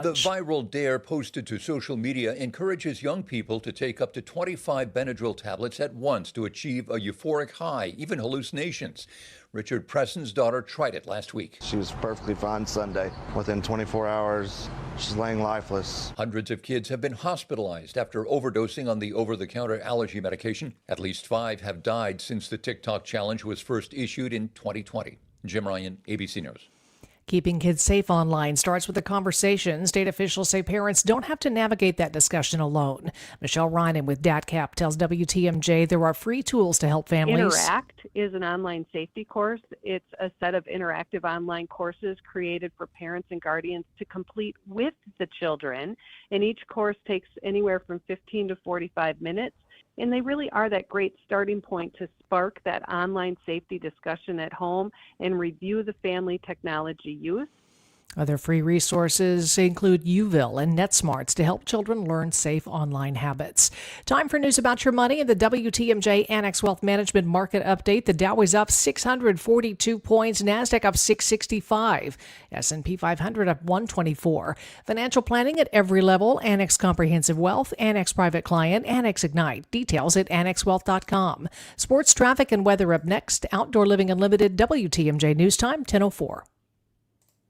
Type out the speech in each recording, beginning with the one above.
The viral dare posted to social media encourages young people to take up to 25 Benadryl tablets at once to achieve a euphoric high, even hallucinations. Richard Preston's daughter tried it last week. She was perfectly fine Sunday. Within 24 hours, she's laying lifeless. Hundreds of kids have been hospitalized after overdosing on the over-the-counter allergy medication. At least 5 have died since the TikTok challenge was first issued in 2020. Jim Ryan, ABC News. Keeping kids safe online starts with a conversation. State officials say parents don't have to navigate that discussion alone. Michelle Reinen with DATCAP tells WTMJ there are free tools to help families. Interact is an online safety course. It's a set of interactive online courses created for parents and guardians to complete with the children. And each course takes anywhere from 15 to 45 minutes. And they really are that great starting point to spark that online safety discussion at home and review the family technology use. Other free resources include Uville and NetSmarts to help children learn safe online habits. Time for news about your money and the WTMJ Annex Wealth Management Market Update. The Dow is up 642 points, NASDAQ up 665, S&P 500 up 124. Financial planning at every level, Annex Comprehensive Wealth, Annex Private Client, Annex Ignite. Details at annexwealth.com. Sports, traffic, and weather up next. Outdoor Living Unlimited, WTMJ News Time, 10:04.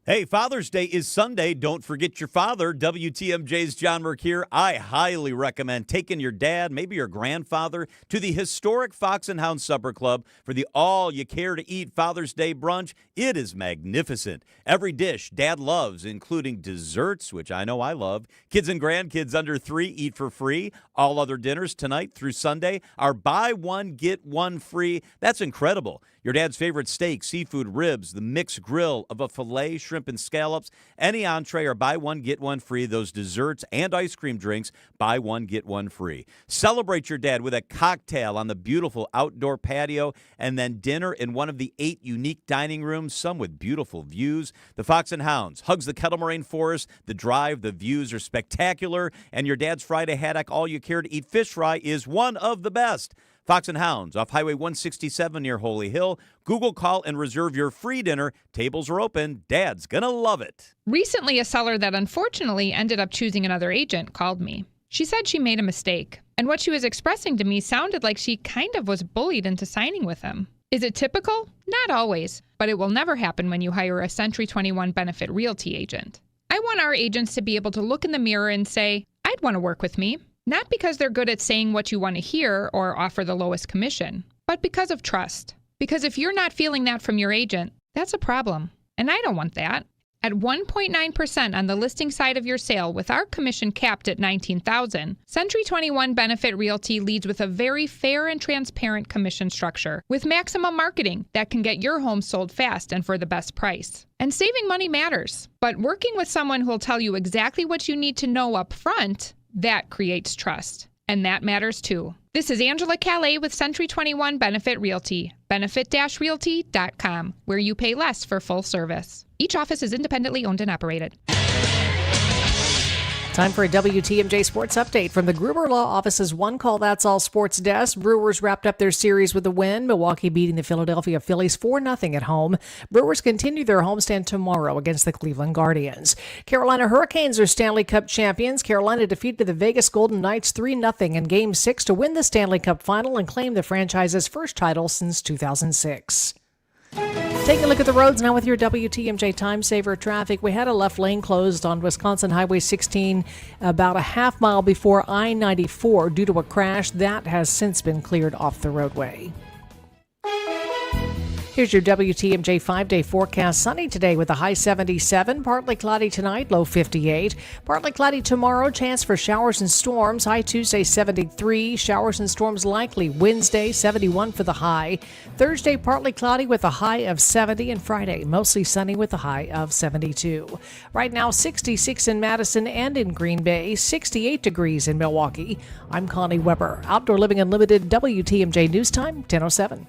Hey, Father's Day is Sunday. Don't forget your father. WTMJ's John Merck here. I highly recommend taking your dad, maybe your grandfather, to the historic Fox and Hound Supper Club for the all-you-care-to-eat Father's Day brunch. It is magnificent. Every dish Dad loves, including desserts, which I know I love. Kids and grandkids under 3 eat for free. All other dinners tonight through Sunday are buy one, get one free. That's incredible. Your dad's favorite steak, seafood, ribs, the mixed grill of a filet, shrimp, and scallops. Any entree are buy one, get one free. Those desserts and ice cream drinks, buy one, get one free. Celebrate your dad with a cocktail on the beautiful outdoor patio and then dinner in one of the 8 unique dining rooms, some with beautiful views. The Fox and Hounds hugs the Kettle Moraine Forest. The drive, the views are spectacular. And your dad's Friday haddock, all you care to eat fish fry, is one of the best. Fox and Hounds off Highway 167 near Holy Hill. Google, call, and reserve your free dinner. Tables are open. Dad's gonna love it. Recently, a seller that unfortunately ended up choosing another agent called me. She said she made a mistake, and what she was expressing to me sounded like she kind of was bullied into signing with him. Is it typical? Not always, but it will never happen when you hire a Century 21 Benefit Realty agent. I want our agents to be able to look in the mirror and say, I'd want to work with me. Not because they're good at saying what you want to hear or offer the lowest commission, but because of trust. Because if you're not feeling that from your agent, that's a problem. And I don't want that. At 1.9% on the listing side of your sale with our commission capped at $19,000, Century 21 Benefit Realty leads with a very fair and transparent commission structure with maximum marketing that can get your home sold fast and for the best price. And saving money matters, but working with someone who will tell you exactly what you need to know up front, that creates trust. And that matters too. This is Angela Calais with Century 21 Benefit Realty, benefit-realty.com, where you pay less for full service. Each office is independently owned and operated. Time for a WTMJ Sports Update from the Gruber Law Office's One Call That's All Sports Desk. Brewers wrapped up their series with a win, Milwaukee beating the Philadelphia Phillies 4-0 at home. Brewers continue their homestand tomorrow against the Cleveland Guardians. Carolina Hurricanes are Stanley Cup champions. Carolina defeated the Vegas Golden Knights 3-0 in Game 6 to win the Stanley Cup final and claim the franchise's first title since 2006. Taking a look at the roads now with your WTMJ Time Saver traffic. We had a left lane closed on Wisconsin Highway 16 about a half mile before I-94 due to a crash. That has since been cleared off the roadway. Here's your WTMJ 5-day forecast. Sunny today with a high 77. Partly cloudy tonight, low 58. Partly cloudy tomorrow, chance for showers and storms. High Tuesday 73. Showers and storms likely Wednesday 71 for the high. Thursday partly cloudy with a high of 70. And Friday mostly sunny with a high of 72. Right now 66 in Madison and in Green Bay. 68 degrees in Milwaukee. I'm Connie Weber. Outdoor Living Unlimited, WTMJ News Time 10:07.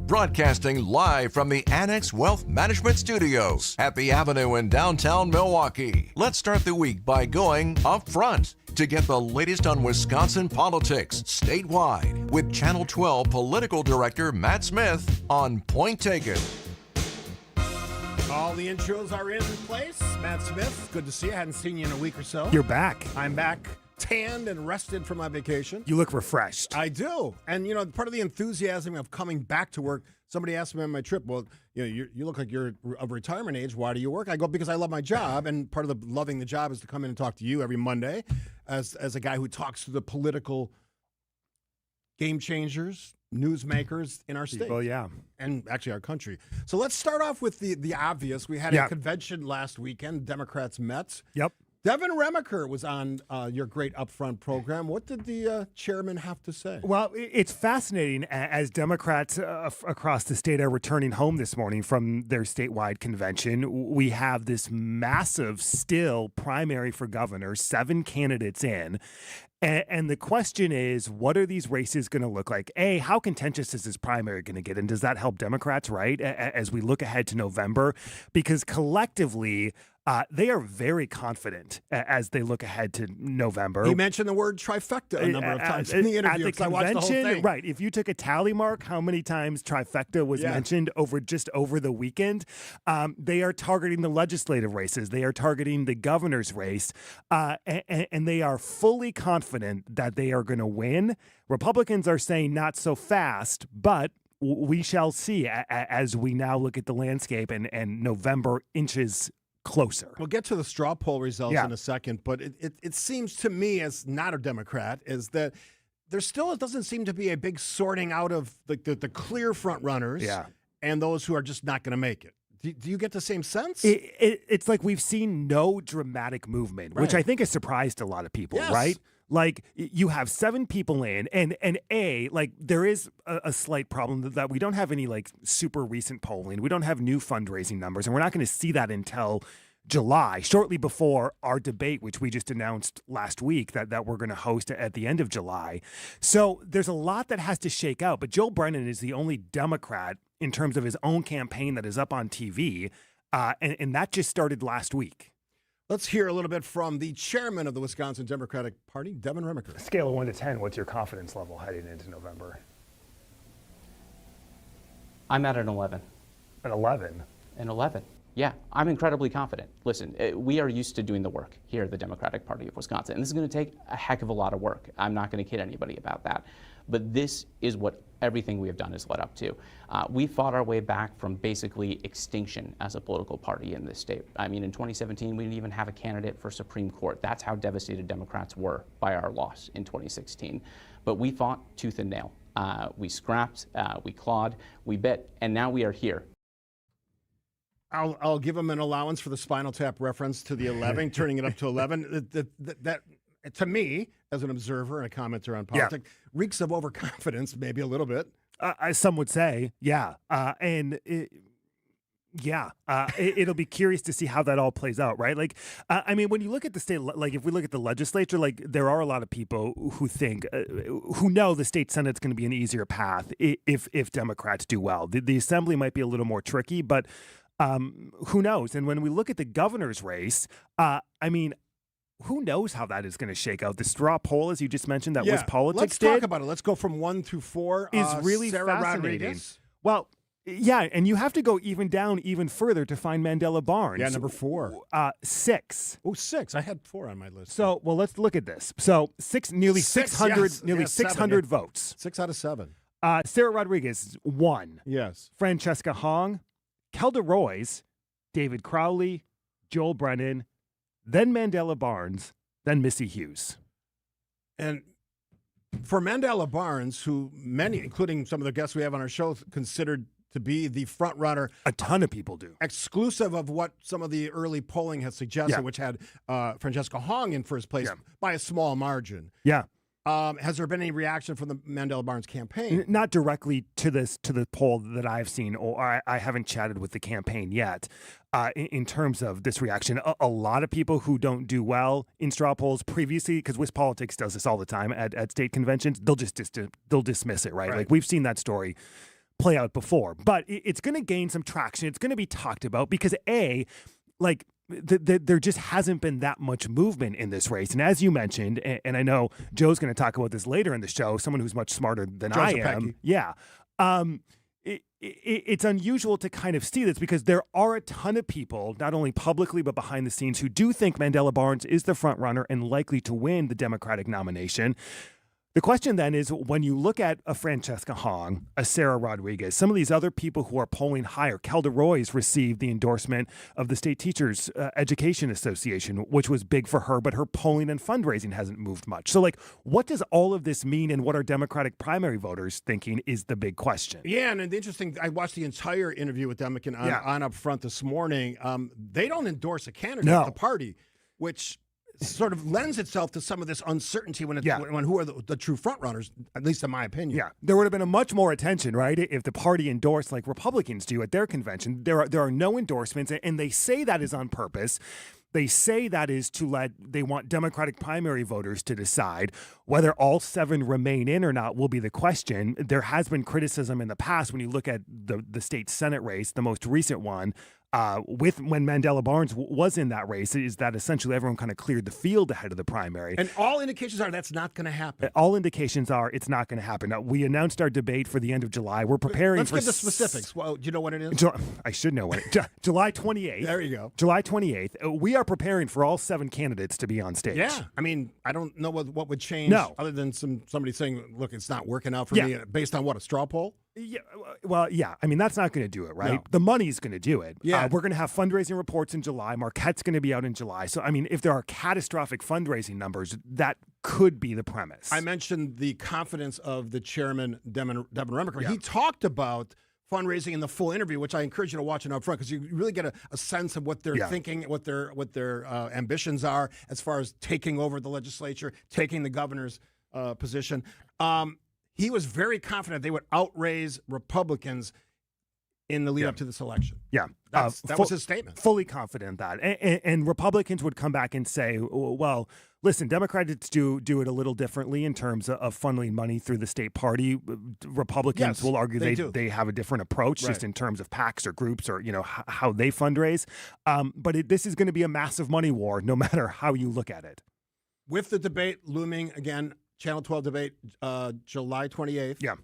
Broadcasting live from the Annex Wealth Management Studios at the Avenue in downtown Milwaukee. Let's start the week by going up front to get the latest on Wisconsin politics statewide with Channel 12 Political Director Matt Smith on Point Taken. All the intros are in place. Matt Smith, good to see you. I hadn't seen you in a week or so. You're back. I'm back, tanned and rested from my vacation. You look refreshed. I do. And, part of the enthusiasm of coming back to work, somebody asked me on my trip, well, you look like you're of retirement age. Why do you work? I go, because I love my job. And part of the loving the job is to come in and talk to you every Monday as a guy who talks to the political game changers, newsmakers in our state. Well, yeah. And actually our country. So let's start off with the obvious. We had a convention last weekend. Democrats met. Yep. Devin Remacher was on your great Upfront program. What did the chairman have to say? Well, it's fascinating as Democrats across the state are returning home this morning from their statewide convention. We have this massive still primary for governor, 7 candidates in. And the question is, what are these races going to look like? A, how contentious is this primary going to get? And does that help Democrats, right, as we look ahead to November? Because collectively, they are very confident as they look ahead to November. He mentioned the word trifecta a number of times in the interview. At the I watched the whole convention, thing. right. If you took a tally mark, how many times trifecta was mentioned over the weekend? They are targeting the legislative races. They are targeting the governor's race. And they are fully confident that they are going to win. Republicans are saying not so fast, but we shall see as we now look at the landscape and November inches closer. We'll get to the straw poll results in a second, but it seems to me, as not a Democrat, is that there still doesn't seem to be a big sorting out of the clear front runners and those who are just not going to make it. Do you get the same sense? It's like we've seen no dramatic movement, which I think has surprised a lot of people, right? Like, you have 7 people in, and there is a slight problem that we don't have any, super recent polling. We don't have new fundraising numbers, and we're not going to see that until July, shortly before our debate, which we just announced last week that we're going to host at the end of July. So there's a lot that has to shake out, but Joe Brennan is the only Democrat in terms of his own campaign that is up on TV, and that just started last week. Let's hear a little bit from the chairman of the Wisconsin Democratic Party, Devin Remacher. Scale of 1 to 10, what's your confidence level heading into November? I'm at an 11. An 11? An 11. Yeah, I'm incredibly confident. Listen, we are used to doing the work here at the Democratic Party of Wisconsin, and this is going to take a heck of a lot of work. I'm not going to kid anybody about that. But this is what everything we have done has led up to. We fought our way back from basically extinction as a political party in this state. I mean, in 2017, we didn't even have a candidate for Supreme Court. That's how devastated Democrats were by our loss in 2016. But we fought tooth and nail. We scrapped, we clawed, we bit, and now we are here. I'll give him an allowance for the Spinal Tap reference to the 11, turning it up to 11. That to me, as an observer and a commenter on politics, reeks of overconfidence, maybe a little bit. Some would say, it'll be curious to see how that all plays out, right? When you look at the state, if we look at the legislature, there are a lot of people who think, who know the state Senate's going to be an easier path if Democrats do well. The assembly might be a little more tricky, but who knows? And when we look at the governor's race, who knows how that is going to shake out? The straw poll, as you just mentioned, that was politics. Let's talk about it. Let's go from 1 through 4. Is really Sarah fascinating. Rodriguez. Well, yeah, and you have to go even down even further to find Mandela Barnes. Yeah, number 4. 6. Oh, 6. I had 4 on my list. So, well, let's look at this. So, 600 votes. 6 out of 7. Sarah Rodriguez, 1. Yes. Francesca Hong, Kelda Royce, David Crowley, Joel Brennan, then Mandela Barnes, then Missy Hughes. And for Mandela Barnes, who many, including some of the guests we have on our show, considered to be the front runner. A ton of people do. Exclusive of what some of the early polling has suggested, which had Francesca Hong in first place by a small margin. Yeah. Has there been any reaction from the Mandela Barnes campaign? Not directly to the poll that I've seen, or I haven't chatted with the campaign yet. In terms of this reaction, a lot of people who don't do well in straw polls previously, because WisPolitics does this all the time at state conventions, they'll dismiss it, right? Like we've seen that story play out before, but it's going to gain some traction. It's going to be talked about because there just hasn't been that much movement in this race. And as you mentioned, and I know Joe's going to talk about this later in the show, someone who's much smarter than I am. Pecki. Yeah. it's unusual to kind of see this because there are a ton of people, not only publicly but behind the scenes, who do think Mandela Barnes is the front runner and likely to win the Democratic nomination. The question then is, when you look at a Francesca Hong, a Sarah Rodriguez, some of these other people who are polling higher, Kelda Roy's received the endorsement of the State Teachers Education Association, which was big for her, but her polling and fundraising hasn't moved much. So, like, what does all of this mean, and what are Democratic primary voters thinking is the big question? Yeah, and the interesting, I watched the entire interview with Demikin on Up Front this morning. They don't endorse a candidate at the party, which sort of lends itself to some of this uncertainty when who are the true front runners, at least in my opinion. Yeah, there would have been a much more attention, right, if the party endorsed like Republicans do at their convention. There are no endorsements, and they say that is on purpose. They say that is they want Democratic primary voters to decide whether all 7 remain in or not will be the question. There has been criticism in the past when you look at the state Senate race, the most recent one, when Mandela Barnes was in that race, is that essentially everyone kind of cleared the field ahead of the primary. And all indications are that's not going to happen. All indications are it's not going to happen. Now, we announced our debate for the end of July. We're preparing Let's for... get the specifics. Well, do you know what it is? I should know what it is. July 28th. There you go. July 28th. We are preparing for all 7 candidates to be on stage. Yeah. I mean, I don't know what would change other than somebody saying, look, it's not working out for me based on what, a straw poll? Yeah, well, yeah. I mean, that's not going to do it, right? No. The money's going to do it. Yeah. We're going to have fundraising reports in July. Marquette's going to be out in July. So, I mean, if there are catastrophic fundraising numbers, that could be the premise. I mentioned the confidence of the chairman, Devin Remiker. Yeah. He talked about fundraising in the full interview, which I encourage you to watch it up front because you really get a sense of what they're thinking, what their ambitions are as far as taking over the legislature, taking the governor's position. He was very confident they would outraise Republicans in the lead up to this election. Yeah. That was his statement. Fully confident that. And Republicans would come back and say, well, listen, Democrats do it a little differently in terms of funneling money through the state party. Republicans will argue they have a different approach just in terms of PACs or groups or, how they fundraise. But this is going to be a massive money war no matter how you look at it. With the debate looming again, Channel 12 debate, July 28th. Yeah.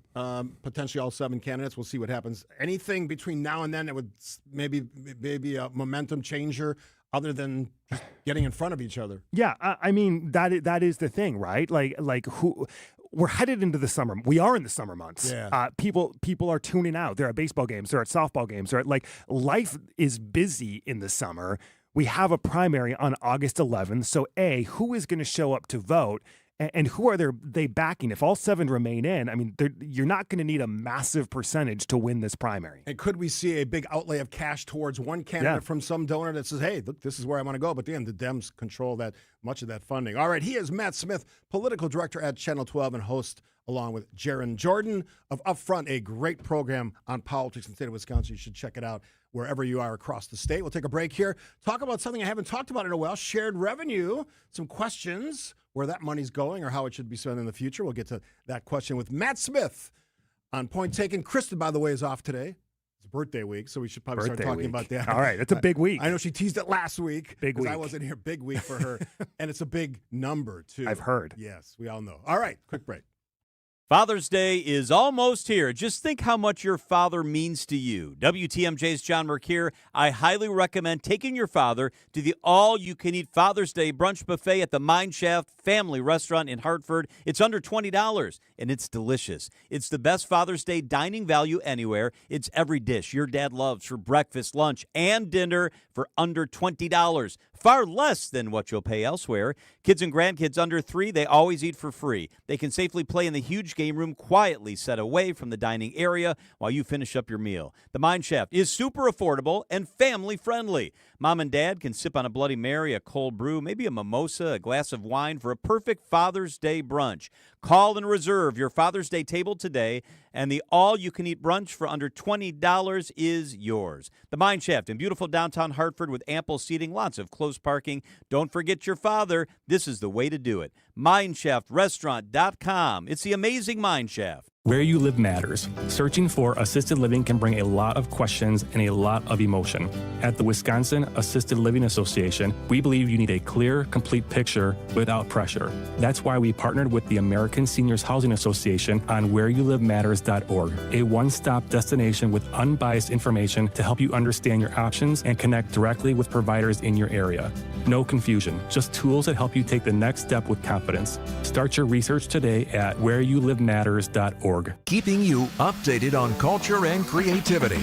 Potentially all 7 candidates. We'll see what happens. Anything between now and then that would maybe a momentum changer other than just getting in front of each other. Yeah. I mean, that is the thing, right? Like who... We're headed into the summer. We are in the summer months. Yeah. People are tuning out. They're at baseball games. They're at softball games. They're at, life is busy in the summer. We have a primary on August 11th. So, who is going to show up to vote? And who are they backing? If all 7 remain in, I mean, you're not going to need a massive percentage to win this primary. And could we see a big outlay of cash towards one candidate from some donor that says, hey, look, this is where I want to go. But then the Dems control much of that funding. All right, he is Matt Smith, political director at Channel 12 and host along with Jaron Jordan of Upfront, a great program on politics in the state of Wisconsin. You should check it out wherever you are across the state. We'll take a break here. Talk about something I haven't talked about in a while, shared revenue, some questions, where that money's going or how it should be spent in the future. We'll get to that question with Matt Smith on Point Taken. Kristen, by the way, is off today. It's birthday week, so we should probably start talking about that. All right, it's a big week. I know she teased it last week. Big week. I wasn't here. Big week for her. And it's a big number, too. I've heard. Yes, we all know. All right, quick break. Father's Day is almost here. Just think how much your father means to you. WTMJ's John Merck here. I highly recommend taking your father to the all-you-can-eat Father's Day brunch buffet at the Mine Shaft Family Restaurant in Hartford. It's under $20, and it's delicious. It's the best Father's Day dining value anywhere. It's every dish your dad loves for breakfast, lunch, and dinner for under $20. Far less than what you'll pay elsewhere. Kids and grandkids under 3, they always eat for free. They can safely play in the huge game room quietly set away from the dining area while you finish up your meal. The Mine Shaft is super affordable and family friendly. Mom and Dad can sip on a Bloody Mary, a cold brew, maybe a mimosa, a glass of wine for a perfect Father's Day brunch. Call and reserve your Father's Day table today, and the all-you-can-eat brunch for under $20 is yours. The Mine Shaft in beautiful downtown Hartford with ample seating, lots of close parking. Don't forget your father. This is the way to do it. MineShaftRestaurant.com. It's the amazing Mine Shaft. Where you live matters. Searching for assisted living can bring a lot of questions and a lot of emotion. At the Wisconsin Assisted Living Association, we believe you need a clear, complete picture without pressure. That's why we partnered with the American Seniors Housing Association on whereyouLiveMatters.org, a one-stop destination with unbiased information to help you understand your options and connect directly with providers in your area. No confusion, just tools that help you take the next step with confidence. Start your research today at whereyouLiveMatters.org. Keeping you updated on culture and creativity.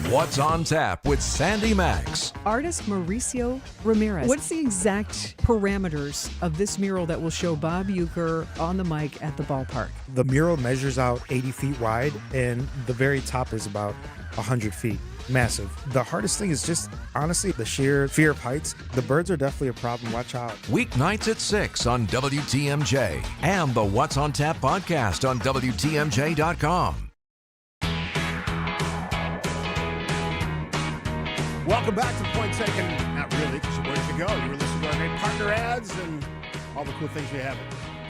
What's on Tap with Sandy Max. Artist Mauricio Ramirez. What's the exact parameters of this mural that will show Bob Uecker on the mic at the ballpark? The mural measures out 80 feet wide, and the very top is about 100 feet. Massive. The hardest thing is just, honestly, the sheer fear of heights. The birds are definitely a problem. Watch out. Weeknights at 6 on WTMJ and the What's on Tap podcast on WTMJ.com. Welcome back to Point Taken. Not really, because you're ready to go. You were listening to our great partner ads and all the cool things we have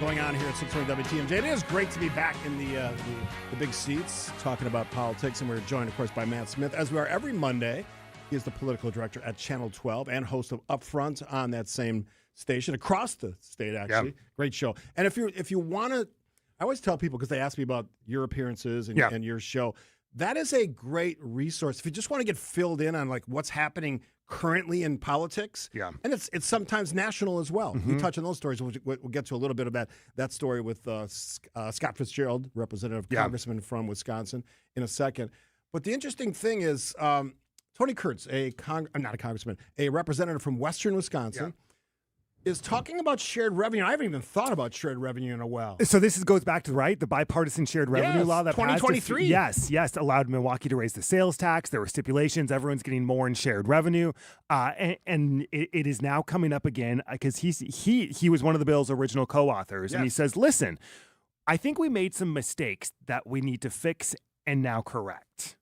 going on here at 620 WTMJ. It is great to be back in the big seats talking about politics, and we're joined, of course, by Matt Smith, as we are every Monday. He is the political director at Channel 12 and host of Upfront on that same station across the state, actually. Yeah. Great show. And if you want to, I always tell people, because they ask me about your appearances and your show, that is a great resource. If you just want to get filled in on like what's happening currently in politics, and it's sometimes national as well. We touch on those stories. We'll get to a little bit of that story with Scott Fitzgerald, representative congressman from Wisconsin, in a second. But the interesting thing is Tony Kurtz, not a congressman, a representative from Western Wisconsin, is talking about shared revenue. I haven't even thought about shared revenue in a while. So this goes back to, the bipartisan shared revenue law that 2023. Passed. Yes, allowed Milwaukee to raise the sales tax. There were stipulations. Everyone's getting more in shared revenue. And it is now coming up again because he was one of the bill's original co-authors. And he says, listen, I think we made some mistakes that we need to fix and now correct.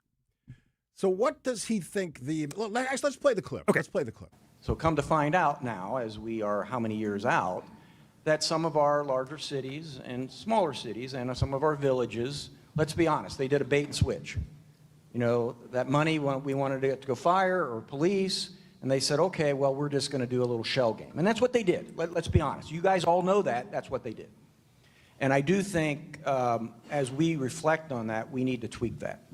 So what does he think let's play the clip. Okay. Let's play the clip. So come to find out now, as we are how many years out, that some of our larger cities and smaller cities and some of our villages, let's be honest, they did a bait and switch. You know, that money, we wanted it to go fire or police, and they said, okay, well, we're just going to do a little shell game. And that's what they did. Let's be honest. You guys all know that. That's what they did. And I do think as we reflect on that, we need to tweak that.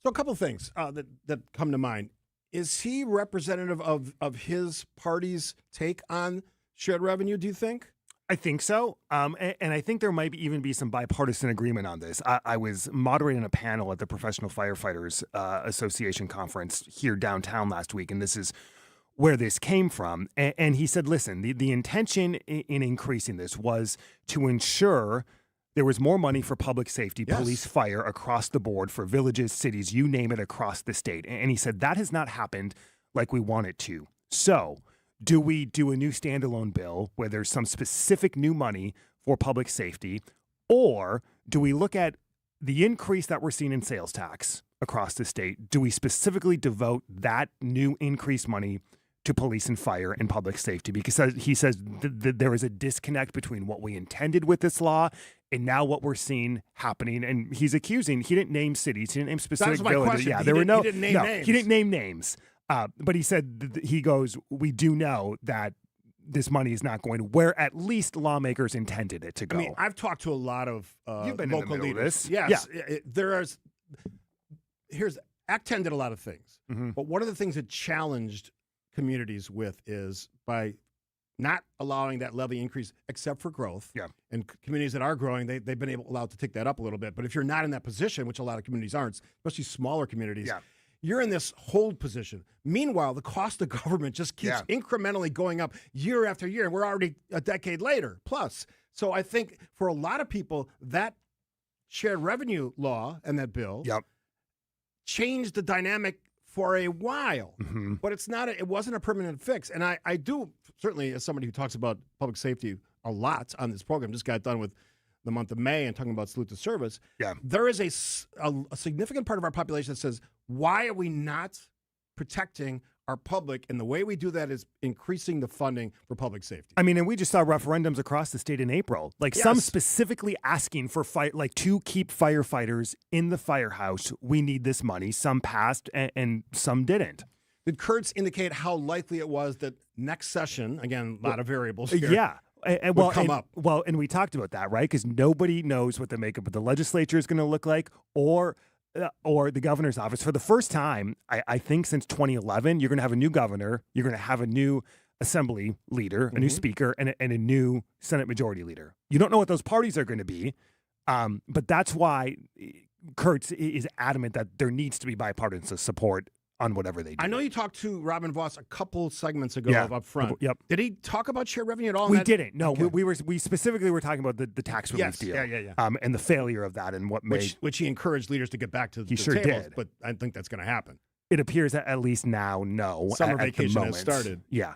So a couple things that come to mind. Is he representative of his party's take on shared revenue, do you think? I think so. And I think there might even be some bipartisan agreement on this. I was moderating a panel at the Professional Firefighters Association conference here downtown last week, and this is where this came from. And he said, listen, the intention in increasing this was to ensure there was more money for public safety, police, fire across the board for villages, cities, you name it, across the state. And he said that has not happened like we want it to. So do we do a new standalone bill where there's some specific new money for public safety, or do we look at the increase that we're seeing in sales tax across the state? Do we specifically devote that new increased money to police and fire and public safety? Because he says there is a disconnect between what we intended with this law and now what we're seeing happening. And he's accusing, he didn't name cities, he didn't name specific villages. Yeah, he didn't name names. But he said, he goes, we do know that this money is not going where at least lawmakers intended it to go. I mean, I've talked to a lot of You've been local in the middle leaders. Of this. Yes, here's Act 10 did a lot of things, but one of the things it challenged communities with is by not allowing that levy increase except for growth. Yeah. And communities that are growing, they've been allowed to take that up a little bit. But if you're not in that position, which a lot of communities aren't, especially smaller communities, you're in this hold position. Meanwhile, the cost of government just keeps incrementally going up year after year, and we're already a decade later plus. So I think for a lot of people, that shared revenue law and that bill changed the dynamic for a while, but it wasn't a permanent fix. And I do, certainly as somebody who talks about public safety a lot on this program, just got done with the month of May and talking about salute to service. Yeah. There is a significant part of our population that says, why are we not protecting our public, and the way we do that is increasing the funding for public safety. I mean, and we just saw referendums across the state in April, like some specifically asking for to keep firefighters in the firehouse. We need this money. Some passed and some didn't. Did Kurtz indicate how likely it was that next session, again, a lot of variables here, would come up? Well, and we talked about that, right? Because nobody knows what the makeup of the legislature is going to look like, or the governor's office. For the first time, I think since 2011, you're going to have a new governor, you're going to have a new assembly leader, a new speaker, and a new Senate majority leader. You don't know what those parties are going to be, but that's why Kurtz is adamant that there needs to be bipartisan support on whatever they do. I know you talked to Robin Voss a couple segments ago up front. Yep. Did he talk about shared revenue at all? We didn't. No, okay. we specifically were talking about the tax relief deal. Yeah. And the failure of that and what which he encouraged leaders to get back to the sure tables, did. But I think that's going to happen. It appears that at least now, no. Summer at vacation the has started. Yeah.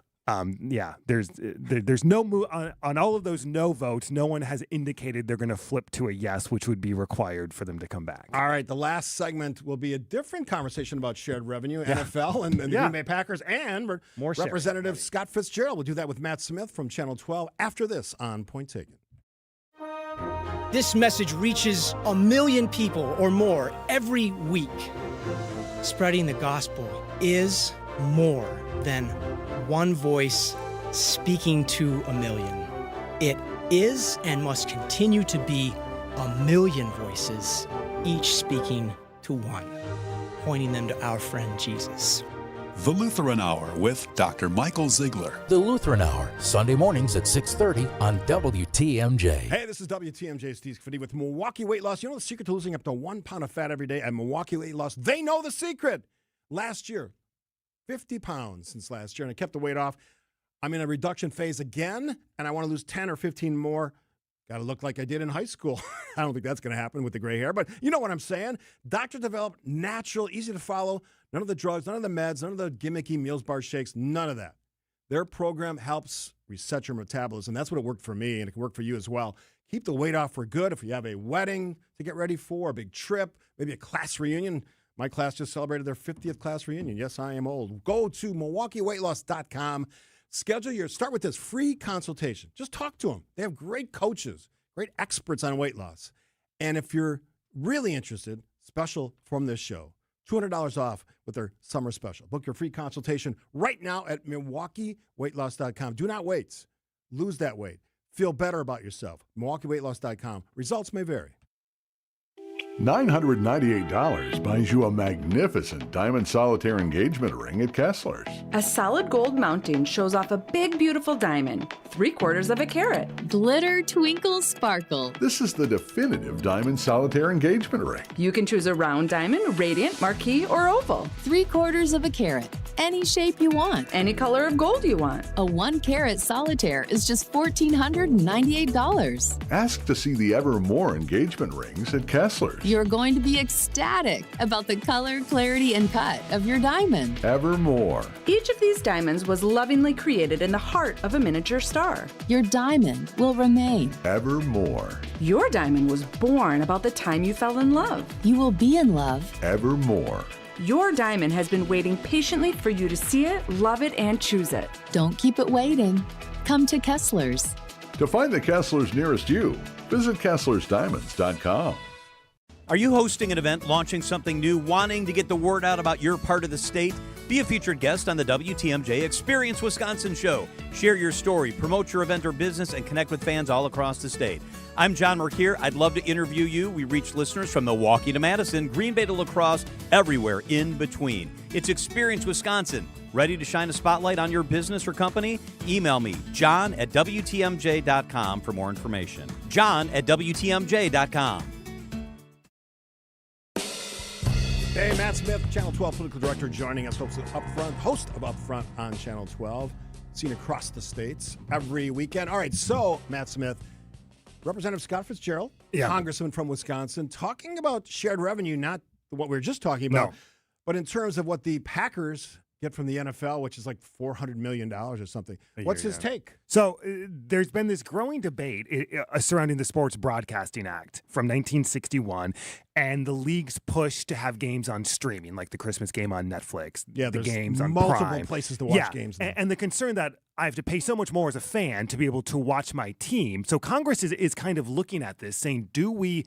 There's no move on all of those no votes. No one has indicated they're going to flip to a yes, which would be required for them to come back. All right, the last segment will be a different conversation about shared revenue, NFL, and the Green Bay Packers, and more Representative Scott Fitzgerald. We'll do that with Matt Smith from Channel 12 after this on Point Taken. This message reaches 1 million people or more every week. Spreading the gospel is more than one voice speaking to 1 million. It is and must continue to be 1 million voices, each speaking to one, pointing them to our friend Jesus. The Lutheran Hour with Dr. Michael Ziegler. The Lutheran Hour, Sunday mornings at 6:30 on WTMJ. Hey, this is WTMJ Steve Fiddy with Milwaukee Weight Loss. You know the secret to losing up to 1 pound of fat every day at Milwaukee Weight Loss? They know the secret. Last year, 50 pounds since last year, and I kept the weight off. I'm in a reduction phase again, and I want to lose 10 or 15 more. Got to look like I did in high school. I don't think that's going to happen with the gray hair, but you know what I'm saying. Doctor developed natural, easy to follow, none of the drugs, none of the meds, none of the gimmicky meals bar shakes, none of that. Their program helps reset your metabolism. That's what it worked for me, and it can work for you as well. Keep the weight off for good if you have a wedding to get ready for, a big trip, maybe a class reunion. My class just celebrated their 50th class reunion. Yes, I am old. Go to MilwaukeeWeightLoss.com. Start with this free consultation. Just talk to them. They have great coaches, great experts on weight loss. And if you're really interested, special from this show, $200 off with their summer special. Book your free consultation right now at MilwaukeeWeightLoss.com. Do not wait. Lose that weight. Feel better about yourself. MilwaukeeWeightLoss.com. Results may vary. $998 buys you a magnificent diamond solitaire engagement ring at Kessler's. A solid gold mounting shows off a big, beautiful diamond, 3/4 carat. Glitter, twinkle, sparkle. This is the definitive diamond solitaire engagement ring. You can choose a round diamond, radiant, marquise, or oval. 3/4 carat. Any shape you want. Any color of gold you want. A 1 carat solitaire is just $1,498. Ask to see the Evermore engagement rings at Kessler's. You're going to be ecstatic about the color, clarity, and cut of your diamond. Evermore. Each of these diamonds was lovingly created in the heart of a miniature star. Your diamond will remain. Evermore. Your diamond was born about the time you fell in love. You will be in love. Evermore. Your diamond has been waiting patiently for you to see it, love it, and choose it. Don't keep it waiting. Come to Kessler's. To find the Kessler's nearest you, visit KesslersDiamonds.com. Are you hosting an event, launching something new, wanting to get the word out about your part of the state? Be a featured guest on the WTMJ Experience Wisconsin show. Share your story, promote your event or business, and connect with fans all across the state. I'm John Merkier. I'd love to interview you. We reach listeners from Milwaukee to Madison, Green Bay to La Crosse, everywhere in between. It's Experience Wisconsin. Ready to shine a spotlight on your business or company? Email me, john@WTMJ.com for more information. john@WTMJ.com. Hey, Matt Smith, Channel 12 Political Director, joining us, host of Upfront on Channel 12, seen across the states every weekend. All right, so, Matt Smith, Representative Scott Fitzgerald, Congressman from Wisconsin, talking about shared revenue, not what we were just talking about, but in terms of what the Packers get from the NFL, which is like $400 million or something. What's his take? So there's been this growing debate surrounding the Sports Broadcasting Act from 1961 and the league's push to have games on streaming, like the Christmas game on Netflix, Yeah, the there's games on multiple Prime. places to watch games now. And the concern that I have to pay so much more as a fan to be able to watch my team. So Congress is kind of looking at this, saying, do we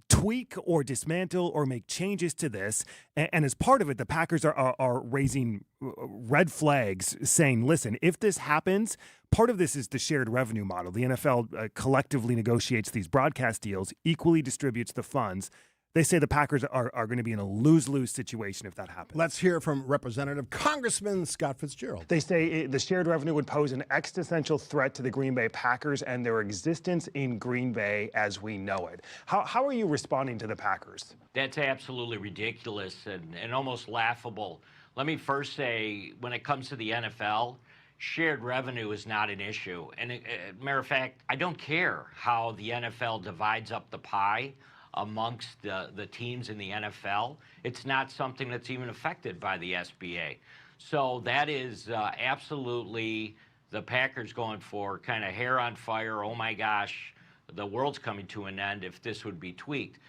tweak or dismantle or make changes to this? And as part of it, the Packers are raising red flags saying, listen, if this happens, part of this is the shared revenue model. The NFL collectively negotiates these broadcast deals, equally distributes the funds. They say the Packers are going to be in a lose-lose situation if that happens. Let's hear from Representative Congressman Scott Fitzgerald. They say the shared revenue would pose an existential threat to the Green Bay Packers and their existence in Green Bay as we know it. How are you responding to the Packers? That's absolutely ridiculous and almost laughable. Let me first say, when it comes to the NFL, shared revenue is not an issue. And matter of fact, I don't care how the NFL divides up the pie amongst the teams in the NFL. It's not something that's even affected by the SBA. So that is absolutely the Packers going for kind of hair on fire. Oh my gosh, the world's coming to an end if this would be tweaked.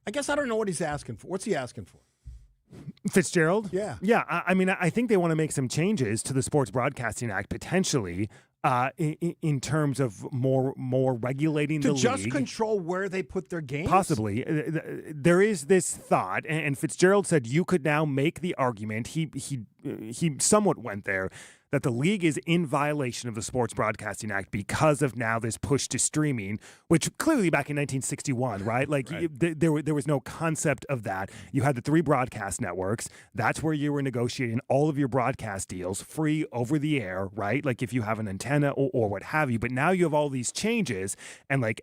I guess I don't know what he's asking for. What's he asking for? Fitzgerald? Yeah. Yeah, I mean, I think they want to make some changes to the Sports Broadcasting Act, potentially, in terms of more regulating the league. To just control where they put their games? Possibly. There is this thought, and Fitzgerald said you could now make the argument, he somewhat went there, that the league is in violation of the Sports Broadcasting Act because of now this push to streaming, which clearly back in 1961, right? Like Right. There was no concept of that. You had the 3 broadcast networks. That's where you were negotiating all of your broadcast deals free over the air, right? Like if you have an antenna or what have you. But now you have all these changes. And like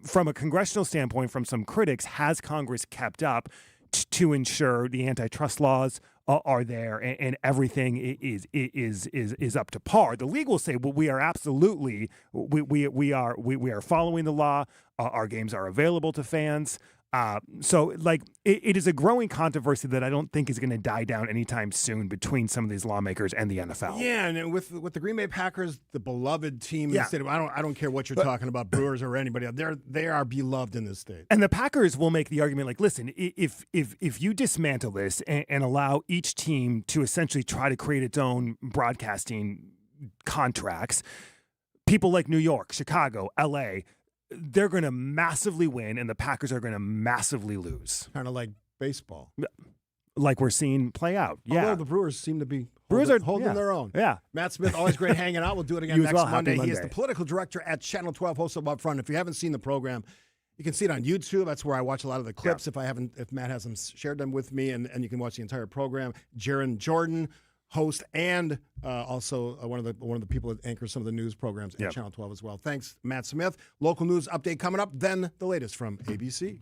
from a congressional standpoint, from some critics, has Congress kept up to ensure the antitrust laws are there and everything is up to par? The league will say, well, we are absolutely we are following the law. Our games are available to fans. So like it is a growing controversy that I don't think is going to die down anytime soon between some of these lawmakers and the NFL. Yeah, and with the Green Bay Packers, the beloved team in Yeah. the state. I don't care what you're talking about, Brewers or anybody else. They are beloved in this state. And the Packers will make the argument like, listen, if you dismantle this and allow each team to essentially try to create its own broadcasting contracts, people like New York, Chicago, LA, they're going to massively win and the Packers are going to massively lose. Kind of like baseball. Like we're seeing play out. Yeah. Although the Brewers seem to be holding yeah. their own. Yeah. Matt Smith, always great hanging out. We'll do it again You as next well. Happy Monday. He is Monday. the political director at Channel 12, host of Up Front. If you haven't seen the program, you can see it on YouTube. That's where I watch a lot of the clips. If Matt hasn't shared them with me, and you can watch the entire program. Jaron Jordan, host, and also one of the people that anchors some of the news programs at Channel 12 as well. Thanks, Matt Smith. Local news update coming up. Then the latest from ABC.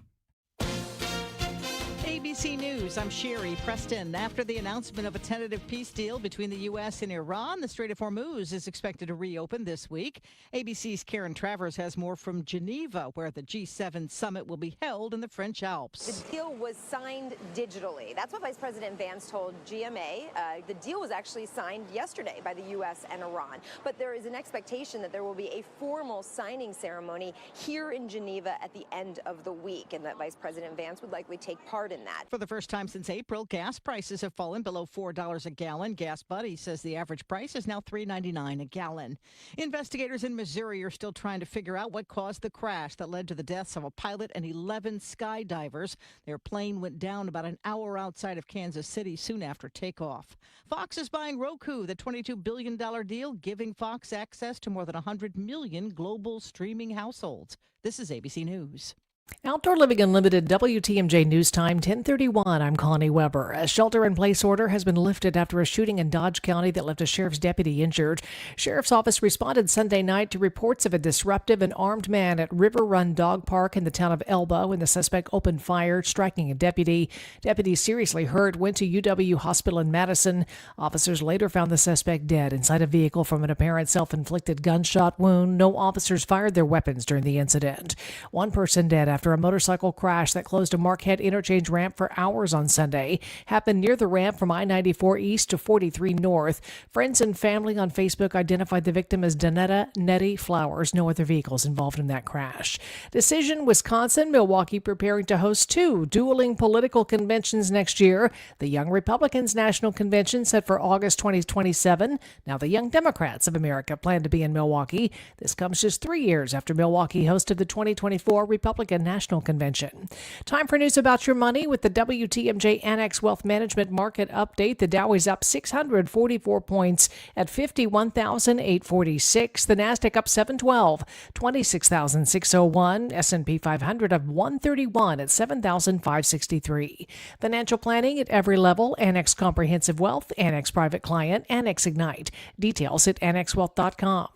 ABC News, I'm Sherry Preston. After the announcement of a tentative peace deal between the U.S. and Iran, the Strait of Hormuz is expected to reopen this week. ABC's Karen Travers has more from Geneva, where the G7 summit will be held in the French Alps. The deal was signed digitally. That's what Vice President Vance told GMA. The deal was actually signed yesterday by the U.S. and Iran. But there is an expectation that there will be a formal signing ceremony here in Geneva at the end of the week, and that Vice President Vance would likely take part in that. For the first time since April, gas prices have fallen below $4 a gallon. Gas Buddy says the average price is now $3.99 a gallon. Investigators in Missouri are still trying to figure out what caused the crash that led to the deaths of a pilot and 11 skydivers. Their plane went down about an hour outside of Kansas City soon after takeoff. Fox is buying Roku, the $22 billion deal, giving Fox access to more than 100 million global streaming households. This is ABC News. Outdoor Living Unlimited, WTMJ News Time, 10:31. I'm Connie Weber. A shelter-in-place order has been lifted after a shooting in Dodge County that left a sheriff's deputy injured. Sheriff's office responded Sunday night to reports of a disruptive and armed man at River Run Dog Park in the town of Elba when the suspect opened fire, striking a deputy. Deputies seriously hurt went to UW Hospital in Madison. Officers later found the suspect dead inside a vehicle from an apparent self-inflicted gunshot wound. No officers fired their weapons during the incident. One person dead after a motorcycle crash that closed a Marquette interchange ramp for hours on Sunday. Happened near the ramp from I-94 East to 43 North. Friends and family on Facebook identified the victim as Donetta Nettie Flowers. No other vehicles involved in that crash. Decision, Wisconsin, Milwaukee preparing to host 2 dueling political conventions next year. The Young Republicans National Convention set for August 2027. Now the Young Democrats of America plan to be in Milwaukee. This comes just 3 years after Milwaukee hosted the 2024 Republican National Convention. Time for news about your money with the WTMJ Annex Wealth Management Market Update. The Dow is up 644 points at 51,846. The Nasdaq up 712, 26,601. S&P 500 up 131 at 7,563. Financial planning at every level. Annex Comprehensive Wealth, Annex Private Client, Annex Ignite. Details at annexwealth.com.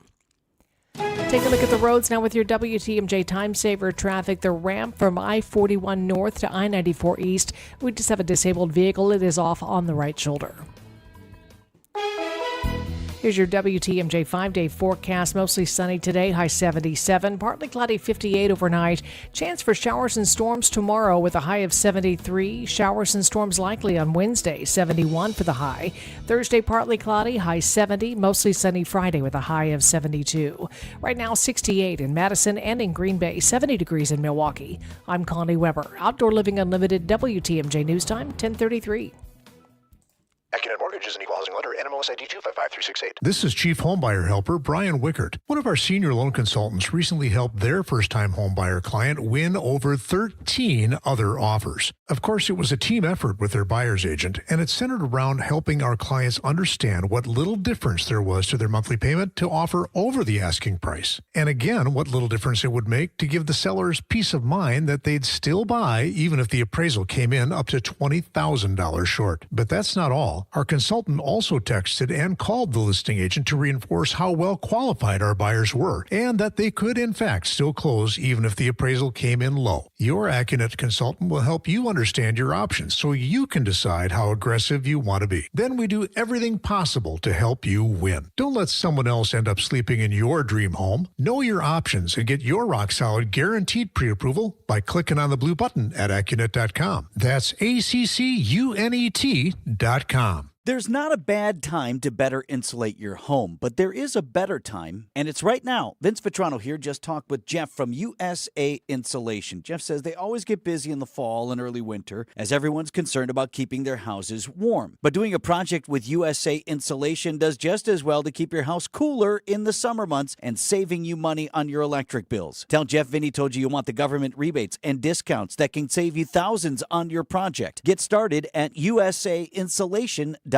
Take a look at the roads now with your WTMJ Time Saver traffic. The ramp from I-41 North to I-94 East. We just have a disabled vehicle. It is off on the right shoulder. Here's your WTMJ 5-day forecast. Mostly sunny today, high 77. Partly cloudy, 58 overnight. Chance for showers and storms tomorrow with a high of 73. Showers and storms likely on Wednesday, 71 for the high. Thursday, partly cloudy, high 70. Mostly sunny Friday with a high of 72. Right now, 68 in Madison and in Green Bay, 70 degrees in Milwaukee. I'm Connie Weber. Outdoor Living Unlimited, WTMJ News Time, 1033. AccuNet Mortgage is an equal housing lender. NMLS ID 255368. This is Chief Homebuyer Helper Brian Wickert. One of our senior loan consultants recently helped their first-time homebuyer client win over 13 other offers. Of course, it was a team effort with their buyer's agent, and it centered around helping our clients understand what little difference there was to their monthly payment to offer over the asking price. And again, what little difference it would make to give the sellers peace of mind that they'd still buy even if the appraisal came in up to $20,000 short. But that's not all. Our consultant also texted and called the listing agent to reinforce how well qualified our buyers were and that they could, in fact, still close even if the appraisal came in low. Your AccuNet consultant will help you understand your options so you can decide how aggressive you want to be. Then we do everything possible to help you win. Don't let someone else end up sleeping in your dream home. Know your options and get your rock-solid guaranteed pre-approval by clicking on the blue button at AccuNet.com. That's ACCUNET.com. There's not a bad time to better insulate your home, but there is a better time, and it's right now. Vince Vitrano here just talked with Jeff from USA Insulation. Jeff says they always get busy in the fall and early winter as everyone's concerned about keeping their houses warm. But doing a project with USA Insulation does just as well to keep your house cooler in the summer months and saving you money on your electric bills. Tell Jeff Vinny told you want the government rebates and discounts that can save you thousands on your project. Get started at usainsulation.net.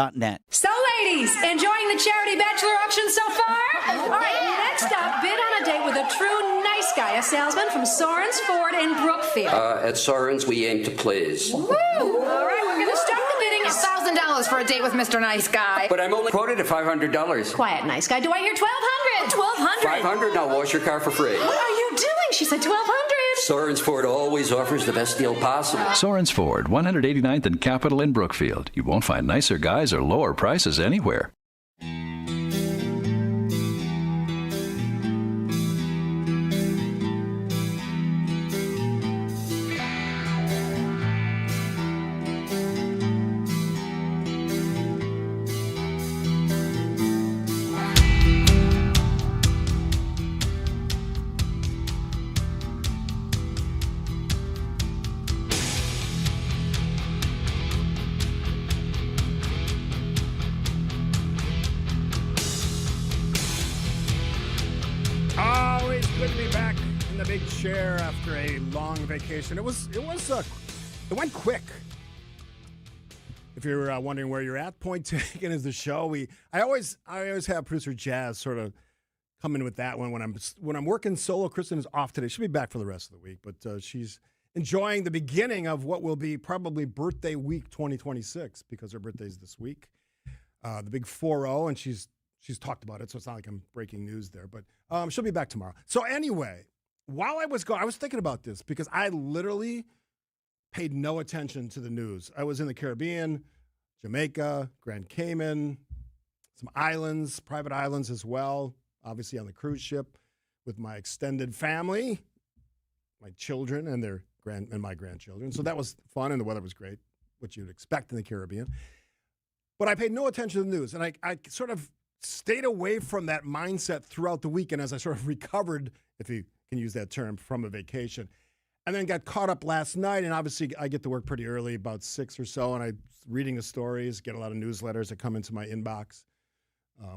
So, ladies, enjoying the charity bachelor auction so far? All right, next up, bid on a date with a true nice guy, a salesman from Soren's Ford in Brookfield. At Soren's, we aim to please. Woo! All right, we're going to start the bidding at $1,000 for a date with Mr. Nice Guy. But I'm only quoted at $500. Quiet, nice guy. Do I hear $1,200? $1,200? $500, and I'll wash your car for free. What are you doing? She said $1,200. Soren's Ford always offers the best deal possible. Soren's Ford, 189th and Capitol in Brookfield. You won't find nicer guys or lower prices anywhere. Always good to be back in the big chair after a long vacation. It went quick. If you're wondering where you're at, point taken is the show. I always have producer Jazz sort of come in with that one when I'm working solo. Kristen is off today. She'll be back for the rest of the week, but she's enjoying the beginning of what will be probably birthday week 2026 because her birthday's this week. The big 4-0, and she's talked about it, so it's not like I'm breaking news there. But she'll be back tomorrow. So anyway, while I was gone, I was thinking about this because I literally paid no attention to the news. I was in the Caribbean, Jamaica, Grand Cayman, some islands, private islands as well, obviously on the cruise ship with my extended family. my children and my grandchildren. So that was fun, and the weather was great, which you'd expect in the Caribbean. But I paid no attention to the news, and I sort of stayed away from that mindset throughout the weekend as I sort of recovered, if you can use that term, from a vacation. And then got caught up last night, and obviously I get to work pretty early, about 6 or so, and I'm reading the stories, get a lot of newsletters that come into my inbox,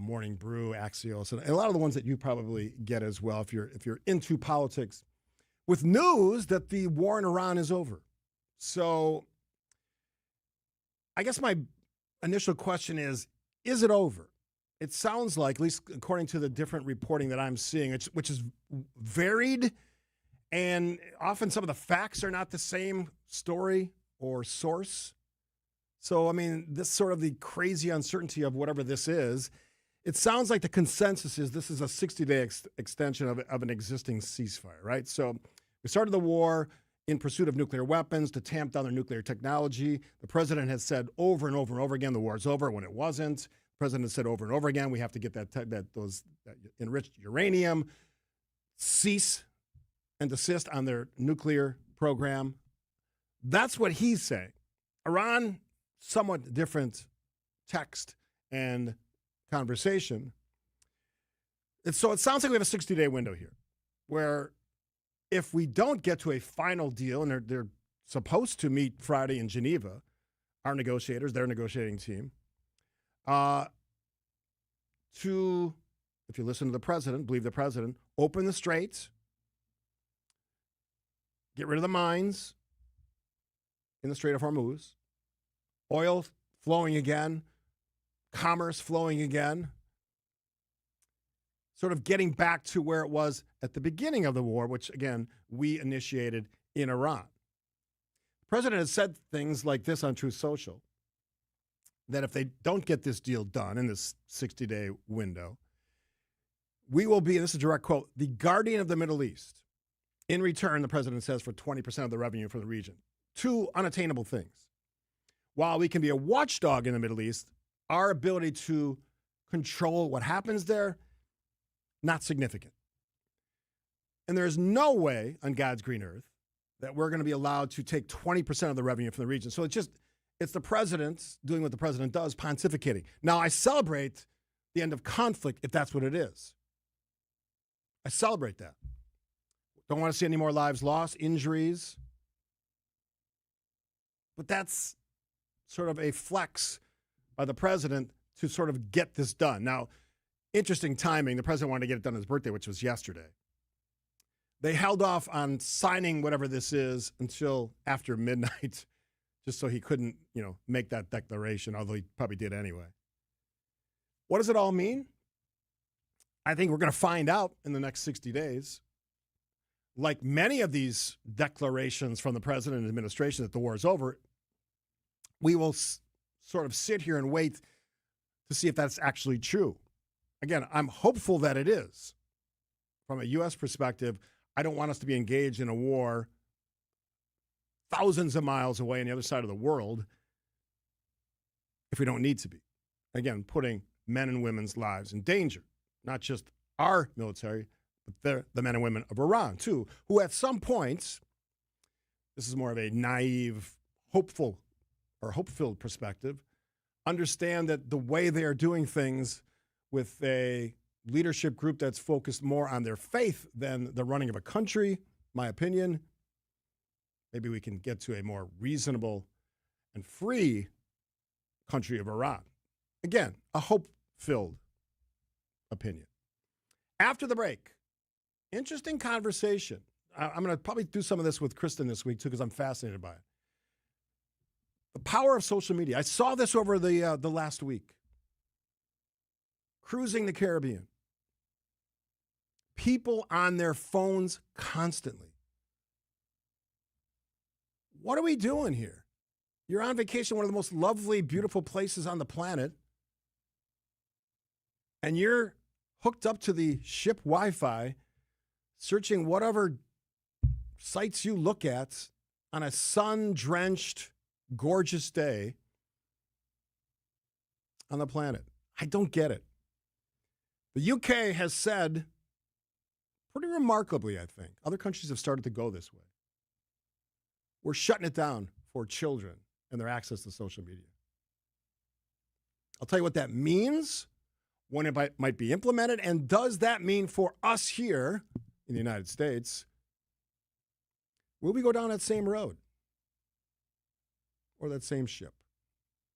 Morning Brew, Axios, and a lot of the ones that you probably get as well if you're into politics, with news that the war in Iran is over. So I guess my initial question is it over? It sounds like, at least according to the different reporting that I'm seeing, which is varied, and often some of the facts are not the same story or source. So, I mean, this sort of the crazy uncertainty of whatever this is, it sounds like the consensus is this is a 60-day extension of an existing ceasefire, right? So we started the war in pursuit of nuclear weapons to tamp down their nuclear technology. The president has said over and over and over again the war is over when it wasn't. The president has said over and over again we have to get that enriched uranium, cease and desist on their nuclear program. That's what he's saying. Iran, somewhat different text and conversation. So it sounds like we have a 60-day window here where if we don't get to a final deal, and they're supposed to meet Friday in Geneva, our negotiators, their negotiating team, to, if you listen to the president, believe the president, open the straits, get rid of the mines in the Strait of Hormuz, oil flowing again, commerce flowing again, sort of getting back to where it was at the beginning of the war, which, again, we initiated in Iran. The president has said things like this on Truth Social, that if they don't get this deal done in this 60-day window, we will be, and this is a direct quote, the guardian of the Middle East. In return, the president says, for 20% of the revenue for the region. Two unattainable things. While we can be a watchdog in the Middle East, our ability to control what happens there, not significant. And there is no way on God's green earth that we're going to be allowed to take 20% of the revenue from the region. So it's the president doing what the president does, pontificating. Now, I celebrate the end of conflict if that's what it is. I celebrate that. Don't want to see any more lives lost, injuries. But that's sort of a flex by the president to sort of get this done. Now, interesting timing. The president wanted to get it done on his birthday, which was yesterday. They held off on signing whatever this is until after midnight, just so he couldn't, make that declaration, although he probably did anyway. What does it all mean? I think we're going to find out in the next 60 days. Like many of these declarations from the president and administration that the war is over, we will sort of sit here and wait to see if that's actually true. Again, I'm hopeful that it is. From a U.S. perspective, I don't want us to be engaged in a war thousands of miles away on the other side of the world if we don't need to be. Again, putting men and women's lives in danger, not just our military, but the men and women of Iran, too, who at some points, this is more of a naive, hopeful or hope-filled perspective, understand that the way they are doing things with a leadership group that's focused more on their faith than the running of a country, my opinion, maybe we can get to a more reasonable and free country of Iran. Again, a hope-filled opinion. After the break, interesting conversation. I'm going to probably do some of this with Kristen this week, too, because I'm fascinated by it. The power of social media. I saw this over the last week. Cruising the Caribbean. People on their phones constantly. What are we doing here? You're on vacation, one of the most lovely, beautiful places on the planet, and you're hooked up to the ship Wi-Fi, searching whatever sites you look at on a sun-drenched, gorgeous day on the planet. I don't get it. The UK has said pretty remarkably, I think. Other countries have started to go this way. We're shutting it down for children and their access to social media. I'll tell you what that means, when it might be implemented, and does that mean for us here in the United States, will we go down that same road or that same ship?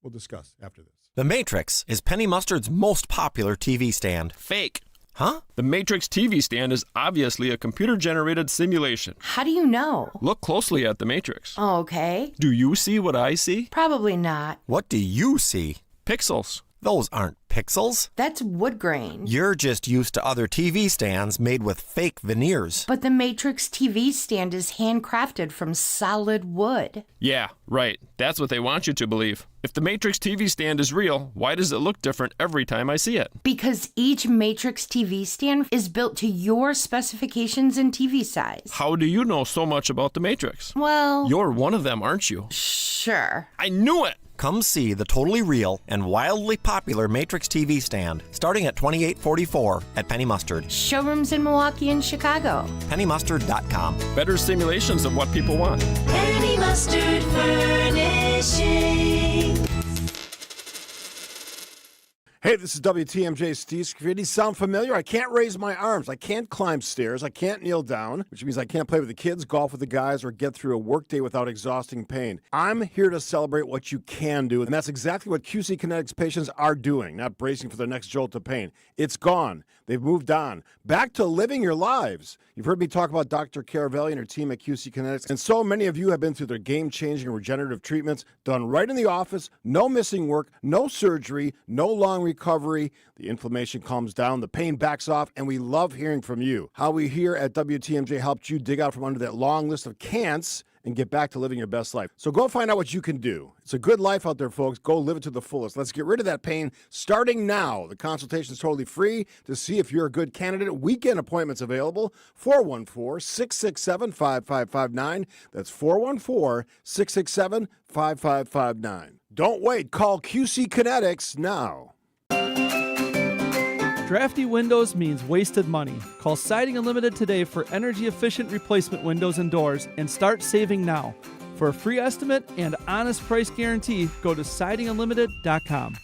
We'll discuss after this. The Matrix is Penny Mustard's most popular TV stand. Fake. Huh? The Matrix TV stand is obviously a computer-generated simulation. How do you know? Look closely at the Matrix. Okay. Do you see what I see? Probably not. What do you see? Pixels. Those aren't pixels. That's wood grain. You're just used to other TV stands made with fake veneers. But the Matrix TV stand is handcrafted from solid wood. Yeah, right. That's what they want you to believe. If the Matrix TV stand is real, why does it look different every time I see it? Because each Matrix TV stand is built to your specifications and TV size. How do you know so much about the Matrix? Well... You're one of them, aren't you? Sure. I knew it! Come see the totally real and wildly popular Matrix TV stand, starting at $28.44 at Penny Mustard. Showrooms in Milwaukee and Chicago. PennyMustard.com. Better simulations of what people want. Penny Mustard Furnishing. Hey, this is WTMJ Steve Scrividi. Sound familiar? I can't raise my arms. I can't climb stairs. I can't kneel down, which means I can't play with the kids, golf with the guys, or get through a workday without exhausting pain. I'm here to celebrate what you can do, and that's exactly what QC Kinetics patients are doing, not bracing for the next jolt of pain. It's gone. They've moved on. Back to living your lives. You've heard me talk about Dr. Caravelli and her team at QC Kinetics, and so many of you have been through their game-changing regenerative treatments done right in the office, no missing work, no surgery, no long recovery. The inflammation calms down, the pain backs off, and we love hearing from you. How we here at WTMJ helped you dig out from under that long list of can'ts and get back to living your best life. So go find out what you can do. It's a good life out there, folks. Go live it to the fullest. Let's get rid of that pain starting now. The consultation is totally free. To see if you're a good candidate, weekend appointments available. 414-667-5559. That's 414-667-5559. Don't wait. Call QC Kinetics now. Drafty windows means wasted money. Call Siding Unlimited today for energy-efficient replacement windows and doors and start saving now. For a free estimate and honest price guarantee, go to sidingunlimited.com.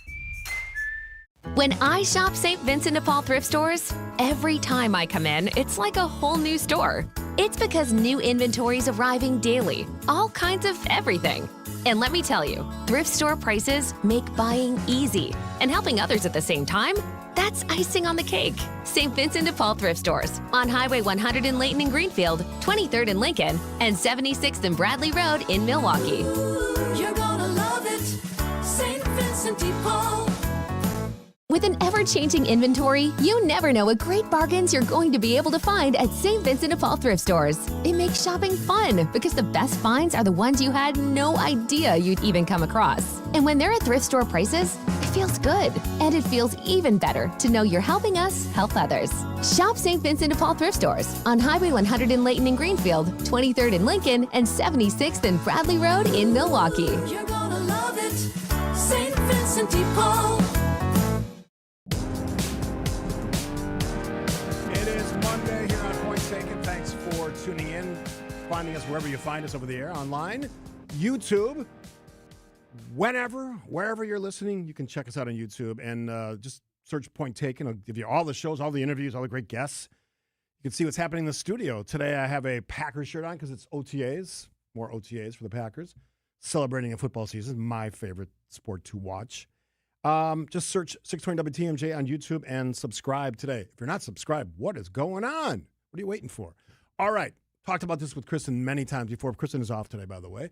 When I shop St. Vincent de Paul thrift stores, every time I come in, it's like a whole new store. It's because new inventory is arriving daily, all kinds of everything. And let me tell you, thrift store prices make buying easy, and helping others at the same time, that's icing on the cake. St. Vincent de Paul thrift stores on Highway 100 in Layton and Greenfield, 23rd in Lincoln, and 76th and Bradley Road in Milwaukee. You're gonna love it, St. Vincent de Paul. With an ever-changing inventory, you never know what great bargains you're going to be able to find at St. Vincent de Paul thrift stores. It makes shopping fun because the best finds are the ones you had no idea you'd even come across. And when they're at thrift store prices, it feels good. And it feels even better to know you're helping us help others. Shop St. Vincent de Paul thrift stores on Highway 100 in Layton and Greenfield, 23rd in Lincoln, and 76th and Bradley Road in Milwaukee. You're gonna love it, St. Vincent de Paul. Tuning in, finding us wherever you find us over the air, online, YouTube, wherever you're listening, you can check us out on YouTube and just search Point Taken. I'll give you all the shows, all the interviews, all the great guests. You can see what's happening in the studio. Today I have a Packers shirt on because it's OTAs, more OTAs for the Packers, celebrating a football season, my favorite sport to watch. Just search 620 WTMJ on YouTube and subscribe today. If you're not subscribed, what is going on? What are you waiting for? All right. Talked about this with Kristen many times before. Kristen is off today, by the way.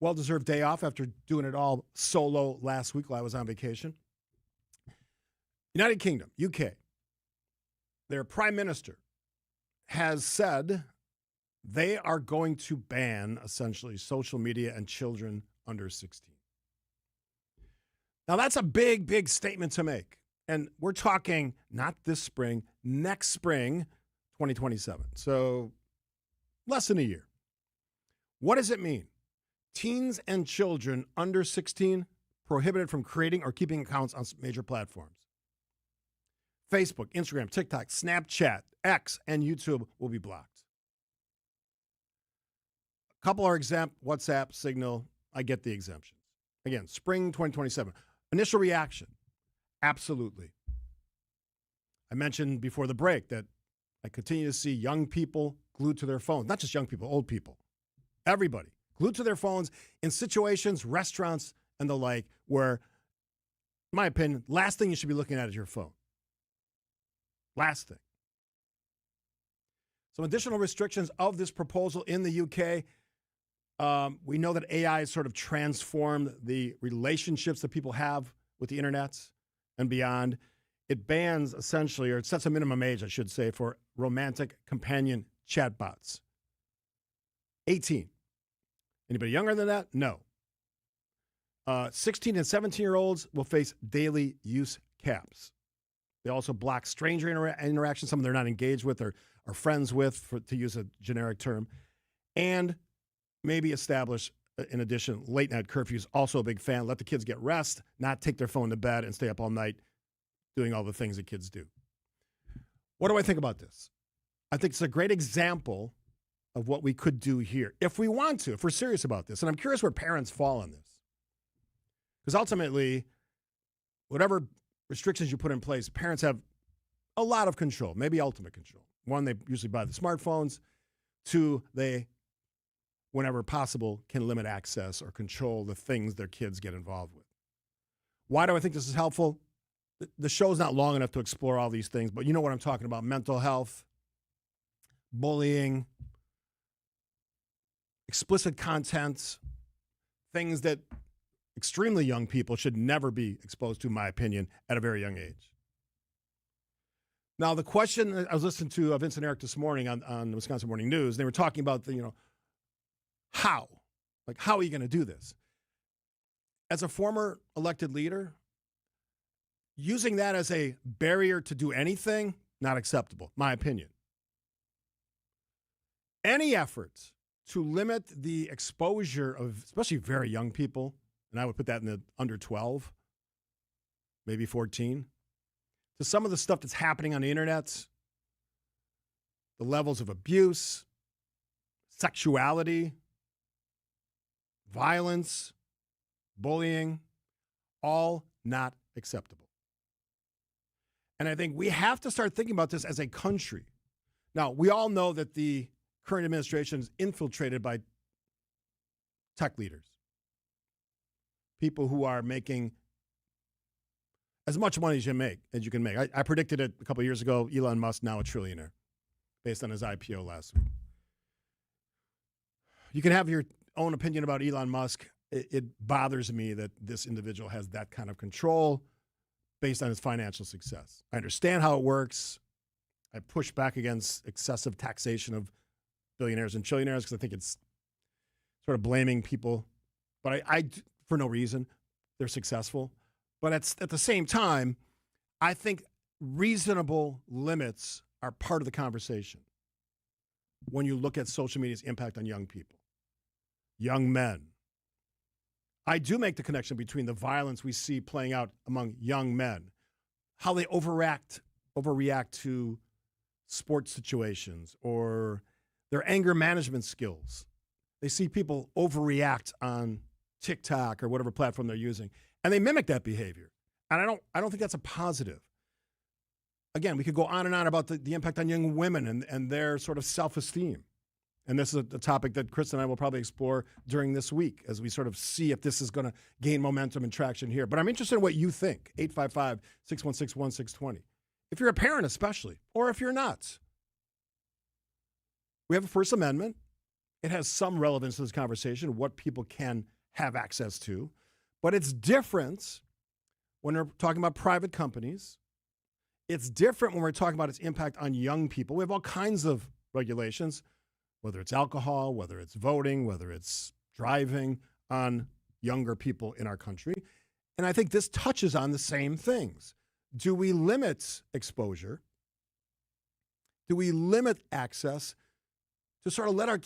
Well-deserved day off after doing it all solo last week while I was on vacation. United Kingdom, UK, their prime minister has said they are going to ban, essentially, social media and children under 16. Now, that's a big, big statement to make. And we're talking not this spring, next spring, 2027. So less than a year. What does it mean? Teens and children under 16 prohibited from creating or keeping accounts on major platforms. Facebook, Instagram, TikTok, Snapchat, X, and YouTube will be blocked. A couple are exempt, WhatsApp, Signal. I get the exemptions. Again, spring 2027. Initial reaction, absolutely. I mentioned before the break that I continue to see young people glued to their phones. Not just young people, old people. Everybody glued to their phones in situations, restaurants, and the like, where, in my opinion, last thing you should be looking at is your phone. Last thing. Some additional restrictions of this proposal in the UK. We know that AI has sort of transformed the relationships that people have with the internet and beyond. It bans essentially, or it sets a minimum age, I should say, for romantic companion chatbots. 18. Anybody younger than that? No. 16 and 17-year-olds will face daily use caps. They also block stranger interaction, someone they're not engaged with or are friends with, to use a generic term. And maybe establish, in addition, late night curfews. Also a big fan. Let the kids get rest, not take their phone to bed and stay up all night doing all the things that kids do. What do I think about this? I think it's a great example of what we could do here if we want to, if we're serious about this. And I'm curious where parents fall on this. Because ultimately, whatever restrictions you put in place, parents have a lot of control, maybe ultimate control. One, they usually buy the smartphones. Two, they, whenever possible, can limit access or control the things their kids get involved with. Why do I think this is helpful? The show's not long enough to explore all these things, but you know what I'm talking about. Mental health, bullying, explicit content, things that extremely young people should never be exposed to, in my opinion, at a very young age. Now, the question, I was listening to Vince and Eric this morning on the Wisconsin Morning News. They were talking about, how? Like, how are you going to do this? As a former elected leader, using that as a barrier to do anything, not acceptable, my opinion. Any efforts to limit the exposure of, especially very young people, and I would put that in the under 12, maybe 14, to some of the stuff that's happening on the internet, the levels of abuse, sexuality, violence, bullying, all not acceptable. And I think we have to start thinking about this as a country. Now, we all know that the current administration is infiltrated by tech leaders, people who are making as much money as you can make. I predicted it a couple of years ago. Elon Musk, now a trillionaire, based on his IPO last week. You can have your own opinion about Elon Musk. It bothers me that this individual has that kind of control based on his financial success. I understand how it works. I push back against excessive taxation of billionaires and trillionaires because I think it's sort of blaming people. But I for no reason, they're successful. But at the same time, I think reasonable limits are part of the conversation when you look at social media's impact on young people, young men. I do make the connection between the violence we see playing out among young men, how they overreact to sports situations or their anger management skills. They see people overreact on TikTok or whatever platform they're using, and they mimic that behavior. And I don't think that's a positive. Again, we could go on and on about the impact on young women and their sort of self-esteem. And this is a topic that Chris and I will probably explore during this week as we sort of see if this is going to gain momentum and traction here. But I'm interested in what you think. 855-616-1620. If you're a parent especially, or if you're not. We have a First Amendment. It has some relevance to this conversation, what people can have access to. But it's different when we're talking about private companies. It's different when we're talking about its impact on young people. We have all kinds of regulations, whether it's alcohol, whether it's voting, whether it's driving, on younger people in our country. And I think this touches on the same things. Do we limit exposure? Do we limit access to sort of let our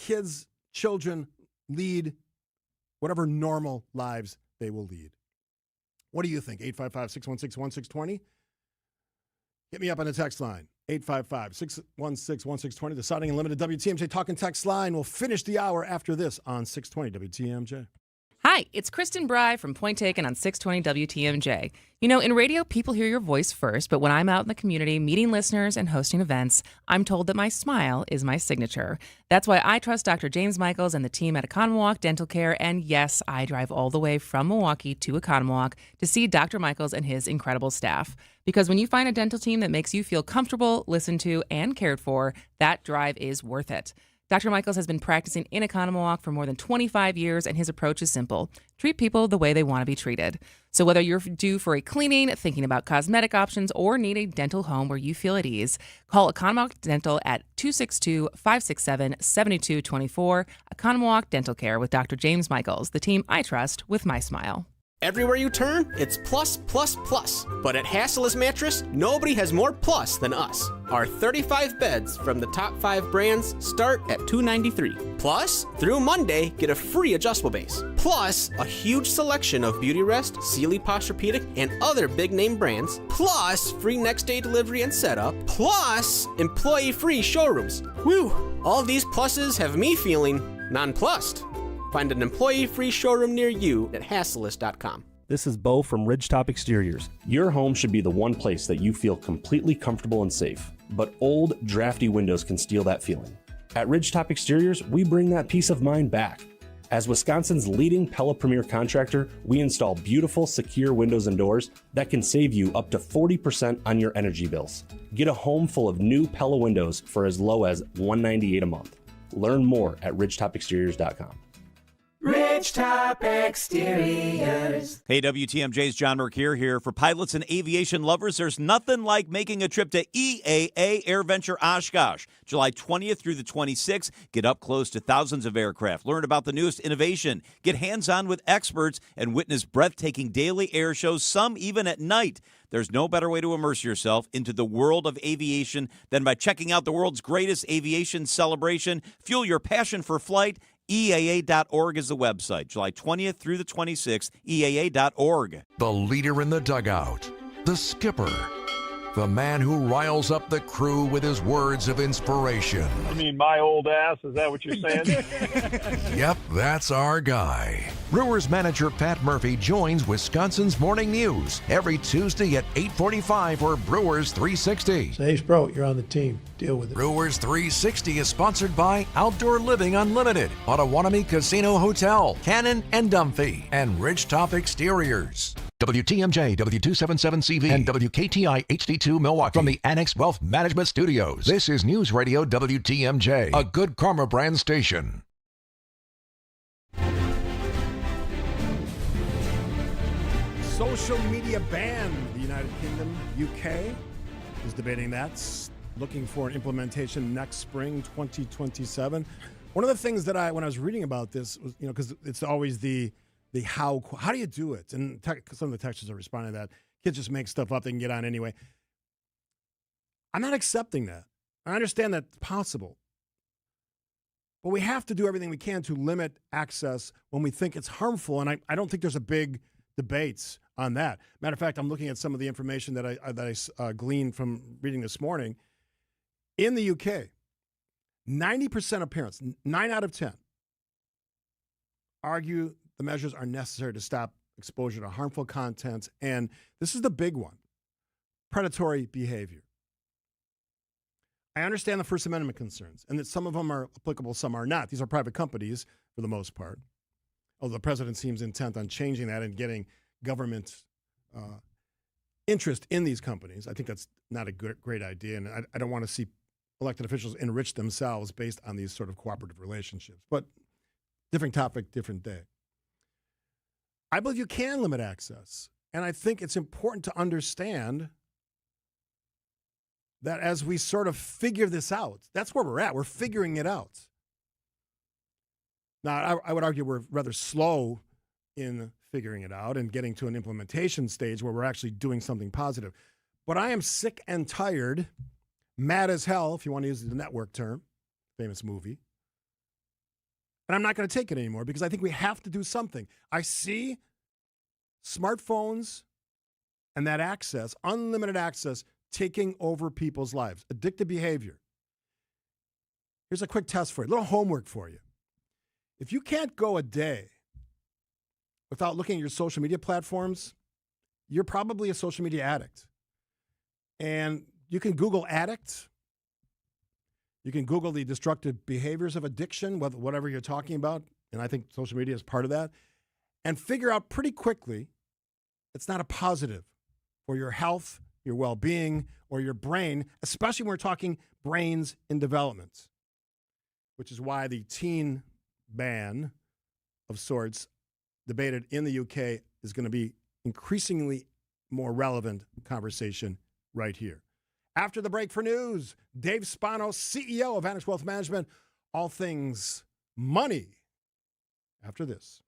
children lead whatever normal lives they will lead? What do you think? 855-616-1620. Hit me up on the text line, 855-616-1620. The Siding Unlimited WTMJ Talking Text line. We'll finish the hour after this on 620 WTMJ. Hi, it's Kristen Bry from Point Taken on 620 WTMJ. You know, in radio, people hear your voice first, but when I'm out in the community meeting listeners and hosting events, I'm told that my smile is my signature. That's why I trust Dr. James Michaels and the team at Economawalk Dental Care, and yes, I drive all the way from Milwaukee to Economawalk to see Dr. Michaels and his incredible staff. Because when you find a dental team that makes you feel comfortable, listened to, and cared for, that drive is worth it. Dr. Michaels has been practicing in Economawalk for more than 25 years, and his approach is simple. Treat people the way they want to be treated. So whether you're due for a cleaning, thinking about cosmetic options, or need a dental home where you feel at ease, call Economawalk Dental at 262-567-7224. Economawalk Dental Care with Dr. James Michaels, the team I trust with my smile. Everywhere you turn, it's plus, plus, plus. But at Hassellus Mattress, nobody has more plus than us. Our 35 beds from the top 5 brands start at $293. Plus, through Monday, get a free adjustable base. Plus, a huge selection of Beautyrest, Sealy Posturepedic, and other big-name brands. Plus, free next-day delivery and setup. Plus, employee-free showrooms. Whew! All these pluses have me feeling nonplussed. Find an employee-free showroom near you at Hassellus.com. This is Bo from Ridgetop Exteriors. Your home should be the one place that you feel completely comfortable and safe. But old, drafty windows can steal that feeling. At Ridgetop Exteriors, we bring that peace of mind back. As Wisconsin's leading Pella Premier contractor, we install beautiful, secure windows and doors that can save you up to 40% on your energy bills. Get a home full of new Pella windows for as low as $198 a month. Learn more at ridgetopexteriors.com. Ridgetop Exteriors. Hey, WTMJ's John Mercure here. For pilots and aviation lovers, there's nothing like making a trip to EAA AirVenture Oshkosh. July 20th through the 26th, get up close to thousands of aircraft. Learn about the newest innovation. Get hands-on with experts and witness breathtaking daily air shows, some even at night. There's no better way to immerse yourself into the world of aviation than by checking out the world's greatest aviation celebration. Fuel your passion for flight. EAA.org is the website. July 20th through the 26th, EAA.org. The leader in the dugout, the skipper, the man who riles up the crew with his words of inspiration. I mean, my old ass, is that what you're saying? Yep, that's our guy. Brewers manager Pat Murphy joins Wisconsin's Morning News every Tuesday at 8:45 for Brewers 360. Hey, Spro, you're on the team. Deal with it. Brewers 360 is sponsored by Outdoor Living Unlimited, Potawatomi Casino Hotel, Cannon and Dumphy, and Ridgetop Exteriors. WTMJ, W277CV, and WKTI HD2 Milwaukee from the Annex Wealth Management Studios. This is News Radio WTMJ, a Good Karma brand station. Social media ban. The United Kingdom, UK, is debating that, looking for an implementation next spring, 2027. One of the things that when I was reading about this was, because it's always the how do you do it? And some of the texters are responding to that. Kids just make stuff up they can get on anyway. I'm not accepting that. I understand that's possible. But we have to do everything we can to limit access when we think it's harmful. And I don't think there's a big debates on that. Matter of fact, I'm looking at some of the information that I gleaned from reading this morning. In the UK, 90% of parents, 9 out of 10, argue the measures are necessary to stop exposure to harmful content. And this is the big one, predatory behavior. I understand the First Amendment concerns and that some of them are applicable, some are not. These are private companies for the most part. Although the president seems intent on changing that and getting government interest in these companies. I think that's not a great idea, and I don't want to see elected officials enrich themselves based on these sort of cooperative relationships. But different topic, different day. I believe you can limit access, and I think it's important to understand that as we sort of figure this out, that's where we're at. We're figuring it out. Now, I would argue we're rather slow in figuring it out and getting to an implementation stage where we're actually doing something positive. But I am sick and tired, mad as hell, if you want to use the network term, famous movie. And I'm not going to take it anymore because I think we have to do something. I see smartphones and that access, unlimited access taking over people's lives. Addictive behavior. Here's a quick test for you, a little homework for you. If you can't go a day without looking at your social media platforms, you're probably a social media addict. And you can Google addict. You can Google the destructive behaviors of addiction, whatever you're talking about. And I think social media is part of that. And figure out pretty quickly it's not a positive for your health, your well-being, or your brain, especially when we're talking brains in development, which is why the teen ban of sorts debated in the UK is going to be increasingly more relevant conversation right here. After the break for news, Dave Spano, CEO of Vantage Wealth Management, all things money. After this.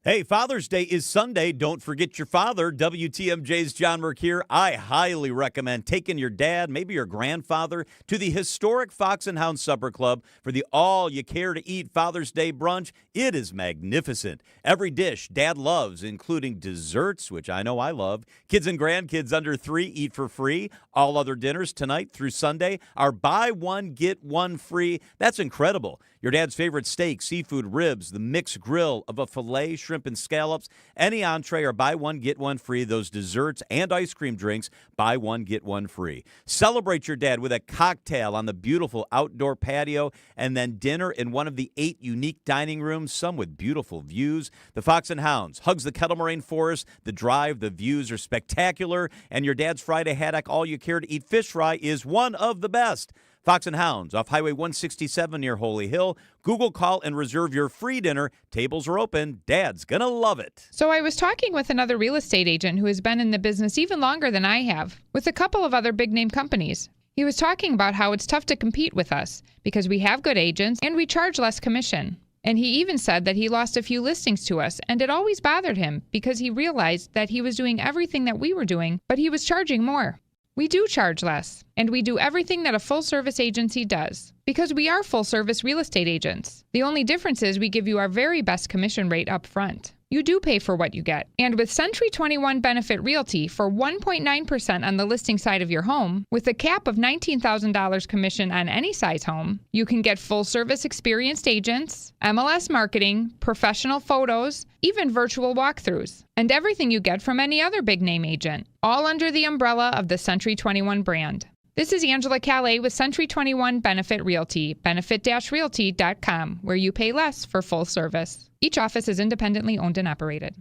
Hey, Father's Day is Sunday. Don't forget your father. WTMJ's John Merck here. I highly recommend taking your dad, maybe your grandfather, to the historic Fox and Hound Supper Club for the all-you-care-to-eat Father's Day brunch. It is magnificent. Every dish Dad loves, including desserts, which I know I love. Kids and grandkids under 3 eat for free. All other dinners tonight through Sunday are buy one, get one free. That's incredible. Your dad's favorite steak, seafood, ribs, the mixed grill of a filet, shrimp, and scallops. Any entree are buy one, get one free. Those desserts and ice cream drinks, buy one, get one free. Celebrate your dad with a cocktail on the beautiful outdoor patio and then dinner in one of the 8 unique dining rooms, some with beautiful views. The Fox and Hounds hugs the Kettle Moraine Forest. The drive, the views are spectacular. And your dad's Friday haddock, all you care to eat fish fry is one of the best. Fox and Hounds off Highway 167 near Holy Hill. Google, call, and reserve your free dinner. Tables are open. Dad's going to love it. So I was talking with another real estate agent who has been in the business even longer than I have, with a couple of other big-name companies. He was talking about how it's tough to compete with us because we have good agents and we charge less commission. And he even said that he lost a few listings to us, and it always bothered him because he realized that he was doing everything that we were doing, but he was charging more. We do charge less, and we do everything that a full-service agency does, because we are full-service real estate agents. The only difference is we give you our very best commission rate up front. You do pay for what you get. And with Century 21 Benefit Realty for 1.9% on the listing side of your home, with a cap of $19,000 commission on any size home, you can get full-service experienced agents, MLS marketing, professional photos, even virtual walkthroughs, and everything you get from any other big-name agent, all under the umbrella of the Century 21 brand. This is Angela Calais with Century 21 Benefit Realty, benefit-realty.com, where you pay less for full service. Each office is independently owned and operated.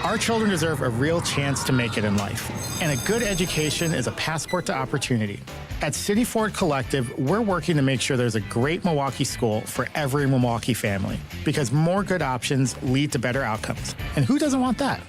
Our children deserve a real chance to make it in life, and a good education is a passport to opportunity. At City Ford Collective, we're working to make sure there's a great Milwaukee school for every Milwaukee family, because more good options lead to better outcomes. And who doesn't want that?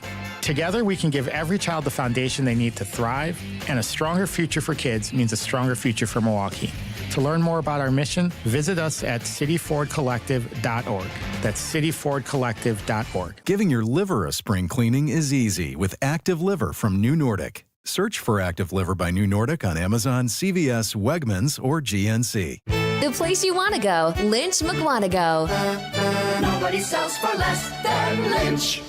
Together, we can give every child the foundation they need to thrive, and a stronger future for kids means a stronger future for Milwaukee. To learn more about our mission, visit us at cityfordcollective.org. That's cityfordcollective.org. Giving your liver a spring cleaning is easy with Active Liver from New Nordic. Search for Active Liver by New Nordic on Amazon, CVS, Wegmans, or GNC. The place you want to go, Lynch McWanago. Nobody sells for less than Lynch.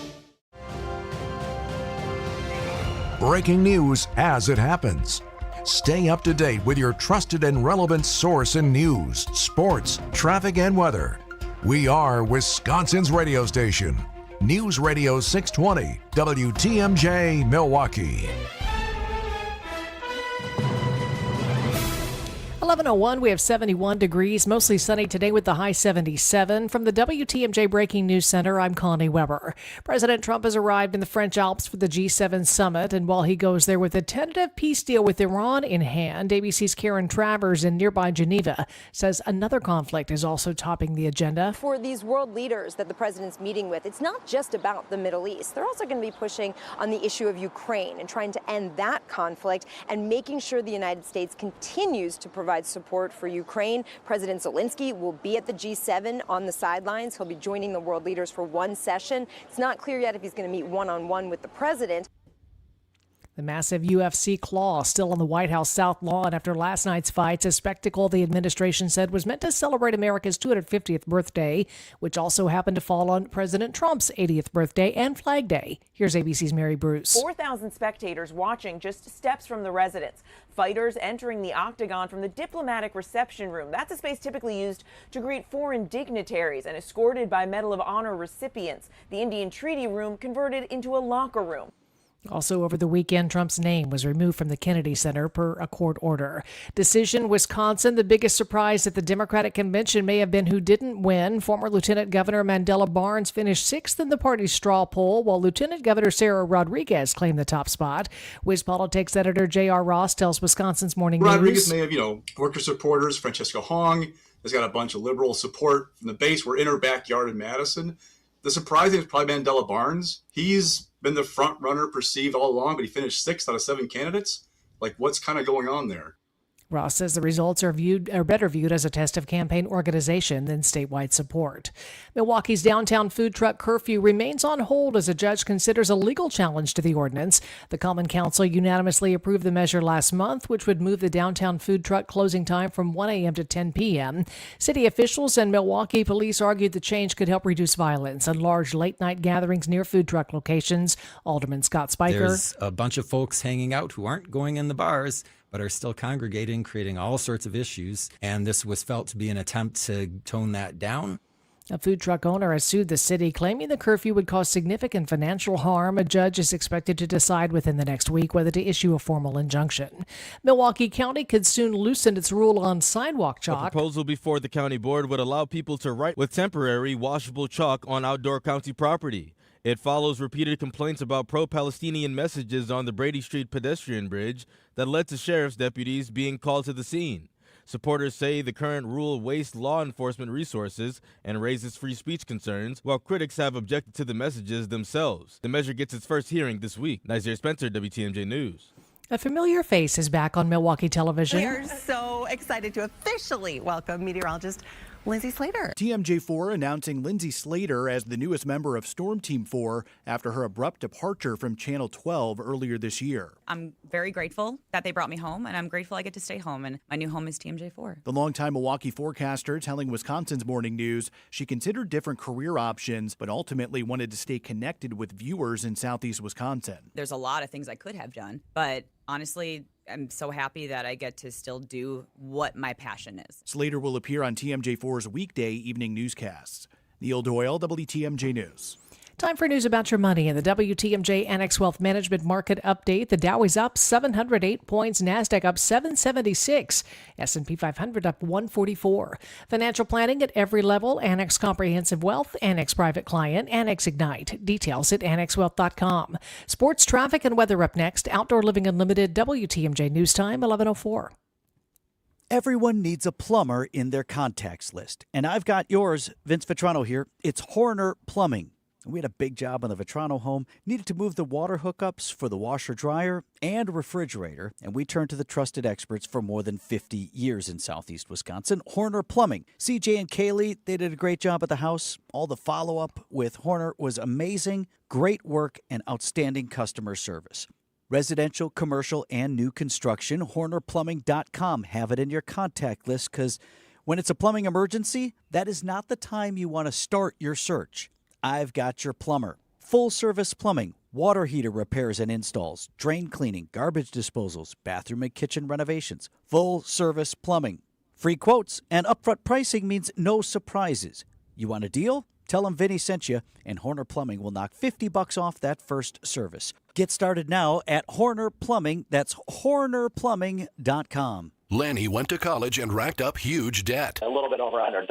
Breaking news as it happens. Stay up to date with your trusted and relevant source in news, sports, traffic, and weather. We are Wisconsin's radio station. News Radio 620, WTMJ, Milwaukee. 11:01, we have 71 degrees, mostly sunny today with the high 77. From the WTMJ Breaking News Center, I'm Connie Weber. President Trump has arrived in the French Alps for the G7 summit, and while he goes there with a tentative peace deal with Iran in hand, ABC's Karen Travers in nearby Geneva says another conflict is also topping the agenda. For these world leaders that the president's meeting with, it's not just about the Middle East. They're also going to be pushing on the issue of Ukraine and trying to end that conflict and making sure the United States continues to provide support for Ukraine. President Zelensky will be at the G7 on the sidelines. He'll be joining the world leaders for one session. It's not clear yet if he's going to meet one-on-one with the president. The massive UFC claw still on the White House South Lawn after last night's fights, a spectacle the administration said was meant to celebrate America's 250th birthday, which also happened to fall on President Trump's 80th birthday and Flag Day. Here's ABC's Mary Bruce. 4,000 spectators watching just steps from the residence. Fighters entering the octagon from the diplomatic reception room. That's a space typically used to greet foreign dignitaries and escorted by Medal of Honor recipients. The Indian Treaty Room converted into a locker room. Also over the weekend, Trump's name was removed from the Kennedy Center per a court order. Decision, Wisconsin. The biggest surprise at the Democratic convention may have been who didn't win. Former Lieutenant Governor Mandela Barnes finished 6th in the party's straw poll, while Lieutenant Governor Sarah Rodriguez claimed the top spot. WisPolitics editor J.R. Ross tells Wisconsin's Morning Rodriguez News. may have, worker supporters. Francisco Hong has got a bunch of liberal support from the base. We're in her backyard in Madison. The surprising is probably Mandela Barnes. He's been the front runner perceived all along, but he finished 6th out of 7 candidates. Like, what's kind of going on there? Ross says the results are better viewed as a test of campaign organization than statewide support. Milwaukee's downtown food truck curfew remains on hold as a judge considers a legal challenge to the ordinance. The Common Council unanimously approved the measure last month, which would move the downtown food truck closing time from 1 a.m. to 10 p.m. City officials and Milwaukee police argued the change could help reduce violence and large late-night gatherings near food truck locations. Alderman Scott Spiker. There's a bunch of folks hanging out who aren't going in the bars, but are still congregating, creating all sorts of issues. And this was felt to be an attempt to tone that down. A food truck owner has sued the city, claiming the curfew would cause significant financial harm. A judge is expected to decide within the next week whether to issue a formal injunction. Milwaukee County could soon loosen its rule on sidewalk chalk. A proposal before the county board would allow people to write with temporary washable chalk on outdoor county property. It follows repeated complaints about pro-Palestinian messages on the Brady Street pedestrian bridge that led to sheriff's deputies being called to the scene. Supporters say the current rule wastes law enforcement resources and raises free speech concerns, while critics have objected to the messages themselves. The measure gets its first hearing this week. Nazir Spencer, WTMJ News. A familiar face is back on Milwaukee television. We are so excited to officially welcome meteorologist Lindsay Slater. TMJ4 announcing Lindsay Slater as the newest member of Storm Team 4 after her abrupt departure from Channel 12 earlier this year. I'm very grateful that they brought me home, and I'm grateful I get to stay home, and my new home is TMJ4. The longtime Milwaukee forecaster telling Wisconsin's Morning News she considered different career options, but ultimately wanted to stay connected with viewers in southeast Wisconsin. There's a lot of things I could have done, but honestly, I'm so happy that I get to still do what my passion is. Slater will appear on TMJ4's weekday evening newscasts. Neil Doyle, WTMJ News. Time for news about your money in the WTMJ Annex Wealth Management Market Update. The Dow is up 708 points, NASDAQ up 776, S&P 500 up 144. Financial planning at every level, Annex Comprehensive Wealth, Annex Private Client, Annex Ignite. Details at annexwealth.com. Sports, traffic, and weather up next. Outdoor Living Unlimited, WTMJ News Time, 11:04. Everyone needs a plumber in their contacts list, and I've got yours, Vince Vetrano here. It's Horner Plumbing. We had a big job on the Vetrano home, needed to move the water hookups for the washer-dryer and refrigerator, and we turned to the trusted experts for more than 50 years in southeast Wisconsin, Horner Plumbing. CJ and Kaylee, they did a great job at the house. All the follow-up with Horner was amazing, great work, and outstanding customer service. Residential, commercial, and new construction, HornerPlumbing.com. Have it in your contact list, because when it's a plumbing emergency, that is not the time you want to start your search. I've got your plumber. Full-service plumbing, water heater repairs and installs, drain cleaning, garbage disposals, bathroom and kitchen renovations. Full-service plumbing. Free quotes and upfront pricing means no surprises. You want a deal? Tell them Vinny sent you, and Horner Plumbing will knock $50 off that first service. Get started now at Horner Plumbing. That's HornerPlumbing.com. Lanny went to college and racked up huge debt. A little bit over $100,000.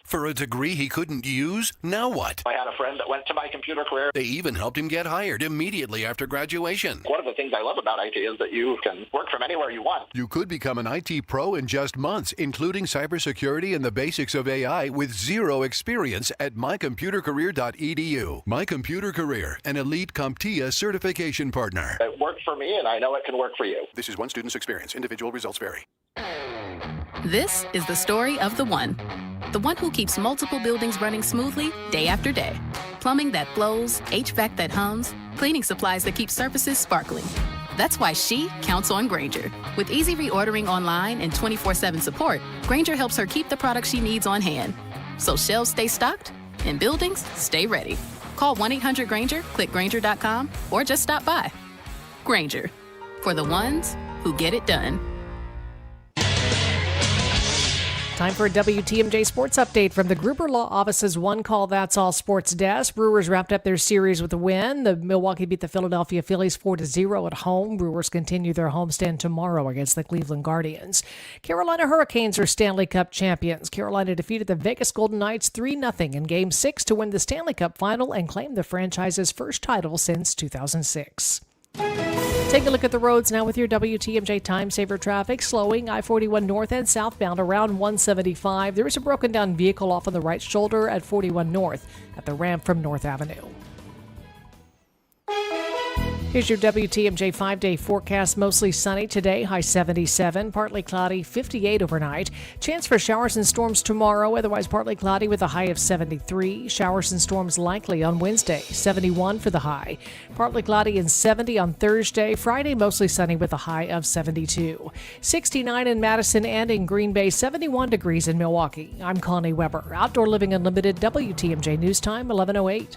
For a degree he couldn't use? Now what? I had a friend that went to My Computer Career. They even helped him get hired immediately after graduation. One of the things I love about IT is that you can work from anywhere you want. You could become an IT pro in just months, including cybersecurity and the basics of AI with zero experience at mycomputercareer.edu. My Computer Career, an elite CompTIA certification partner. It worked for me, and I know it can work for you. This is one student's experience. Individual results vary. This is the story of the one who keeps multiple buildings running smoothly day after day. Plumbing that flows, HVAC that hums, cleaning supplies that keep surfaces sparkling. That's why she counts on Grainger. With easy reordering online and 24/7 support, Grainger helps her keep the products she needs on hand. So shelves stay stocked and buildings stay ready. Call 1-800-GRAINGER, click Grainger.com, or just stop by. Grainger, for the ones who get it done. Time for a WTMJ Sports Update from the Gruber Law Office's One Call That's All Sports Desk. Brewers wrapped up their series with a win. The Milwaukee beat the Philadelphia Phillies 4-0 at home. Brewers continue their homestand tomorrow against the Cleveland Guardians. Carolina Hurricanes are Stanley Cup champions. Carolina defeated the Vegas Golden Knights 3-0 in Game 6 to win the Stanley Cup final and claim the franchise's first title since 2006. Take a look at the roads now with your WTMJ Time Saver traffic. Slowing I-41 north and southbound around 175. There is a broken down vehicle off on the right shoulder at 41 north at the ramp from North Avenue. Here's your WTMJ 5-day forecast. Mostly sunny today, high 77, partly cloudy, 58 overnight. Chance for showers and storms tomorrow, otherwise partly cloudy with a high of 73. Showers and storms likely on Wednesday, 71 for the high. Partly cloudy and 70 on Thursday. Friday, mostly sunny with a high of 72. 69 in Madison and in Green Bay, 71 degrees in Milwaukee. I'm Connie Weber. Outdoor Living Unlimited, WTMJ News Time, 11:08.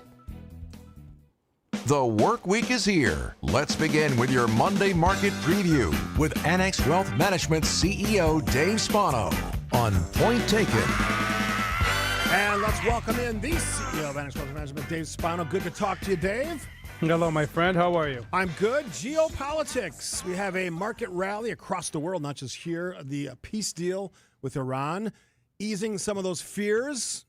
The work week is here. Let's begin with your Monday market preview with Annex Wealth Management CEO Dave Spano on Point Taken. And let's welcome in the CEO of Annex Wealth Management, Dave Spano. Good to talk to you, Dave. Hello, my friend. How are you? I'm good. Geopolitics. We have a market rally across the world, not just here. The peace deal with Iran, easing some of those fears.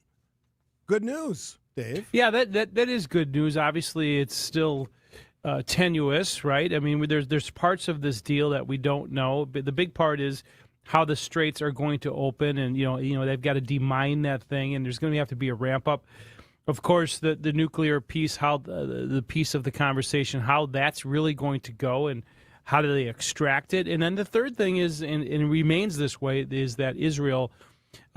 Good news, Dave. Yeah, that is good news. Obviously, it's still tenuous, right? I mean, there's parts of this deal that we don't know. But the big part is how the straits are going to open, and you know they've got to demine that thing, and there's going to have to be a ramp up. Of course, the nuclear piece, how the piece of the conversation, how that's really going to go, and how do they extract it? And then the third thing is, and it remains this way, is that Israel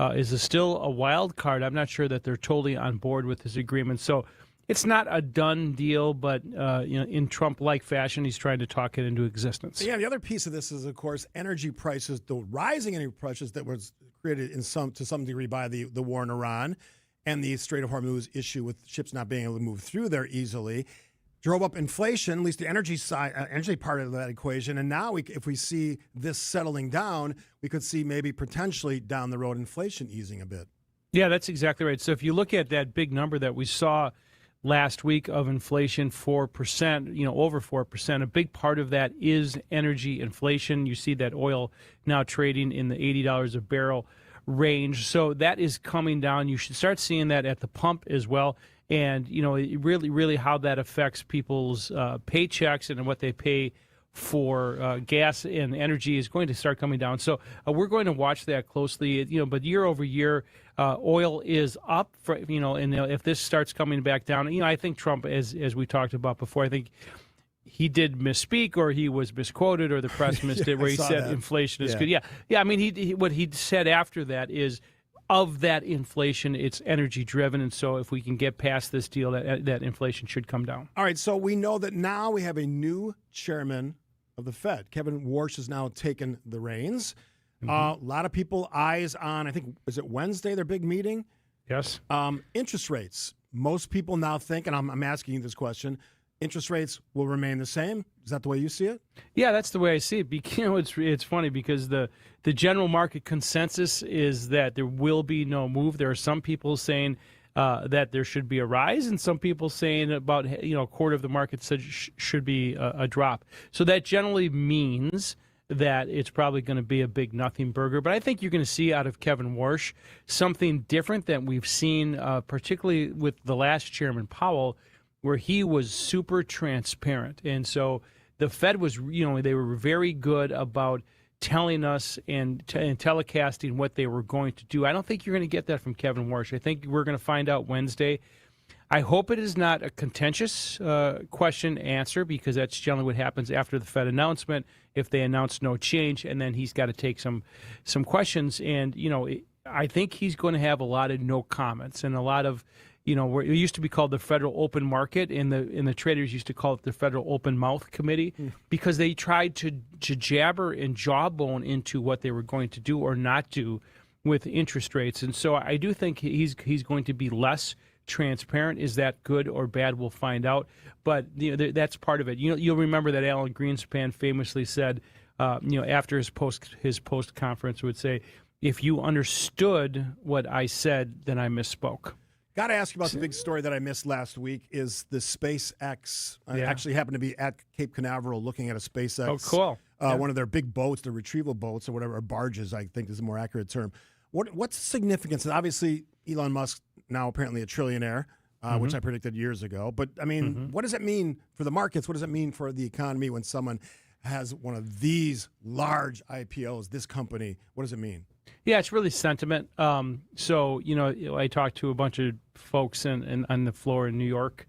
is still a wild card. I'm not sure that they're totally on board with this agreement. So it's not a done deal, but in Trump-like fashion, he's trying to talk it into existence. Yeah, the other piece of this is, of course, energy prices, the rising energy prices that was created to some degree by the war in Iran and the Strait of Hormuz issue with ships not being able to move through there easily. Drove up inflation, at least the energy side, energy part of that equation. And now, if we see this settling down, we could see maybe potentially down the road inflation easing a bit. Yeah, that's exactly right. So if you look at that big number that we saw last week of inflation, 4%, over 4%, a big part of that is energy inflation. You see that oil now trading in the $80 a barrel range. So that is coming down. You should start seeing that at the pump as well. And, really how that affects people's paychecks and what they pay for gas and energy is going to start coming down. So we're going to watch that closely, but year over year, oil is up, and if this starts coming back down, I think Trump, as we talked about before, I think he did misspeak or he was misquoted or the press missed it where he said that inflation is good. Yeah. I mean, what he said after that is, of that inflation, it's energy driven, and so if we can get past this deal, that inflation should come down. All right, so we know that now we have a new chairman of the Fed. Kevin Warsh has now taken the reins. A lot of people eyes on, I think, is it Wednesday, their big meeting? Yes. Interest rates. Most people now think, and I'm asking you this question, interest rates will remain the same. Is that the way you see it? Yeah, that's the way I see it. It's funny because the general market consensus is that there will be no move. There are some people saying that there should be a rise, and some people saying about a quarter of the market said should be a drop. So that generally means that it's probably going to be a big nothing burger. But I think you're going to see out of Kevin Warsh something different than we've seen, particularly with the last chairman, Powell, where he was super transparent. And so the Fed was, they were very good about telling us and telecasting what they were going to do. I don't think you're going to get that from Kevin Warsh. I think we're going to find out Wednesday. I hope it is not a contentious question answer, because that's generally what happens after the Fed announcement, if they announce no change, and then he's got to take some questions. And, I think he's going to have a lot of no comments and a lot of, where it used to be called the Federal Open Market, and the traders used to call it the Federal Open Mouth Committee, because they tried to jabber and jawbone into what they were going to do or not do with interest rates. And so I do think he's going to be less transparent. Is that good or bad? We'll find out. But that's part of it. You'll remember that Alan Greenspan famously said, after his post conference, would say, "If you understood what I said, then I misspoke." Got to ask you about the big story that I missed last week. Is the SpaceX? I actually happened to be at Cape Canaveral looking at a SpaceX. Oh, cool. One of their big boats, the retrieval boats or whatever, or barges, I think is a more accurate term. What's the significance? And obviously, Elon Musk now apparently a trillionaire, which I predicted years ago. But, I mean, what does it mean for the markets? What does it mean for the economy when someone has one of these large IPOs, this company? What does it mean? Yeah, it's really sentiment. So, I talked to a bunch of folks on the floor in New York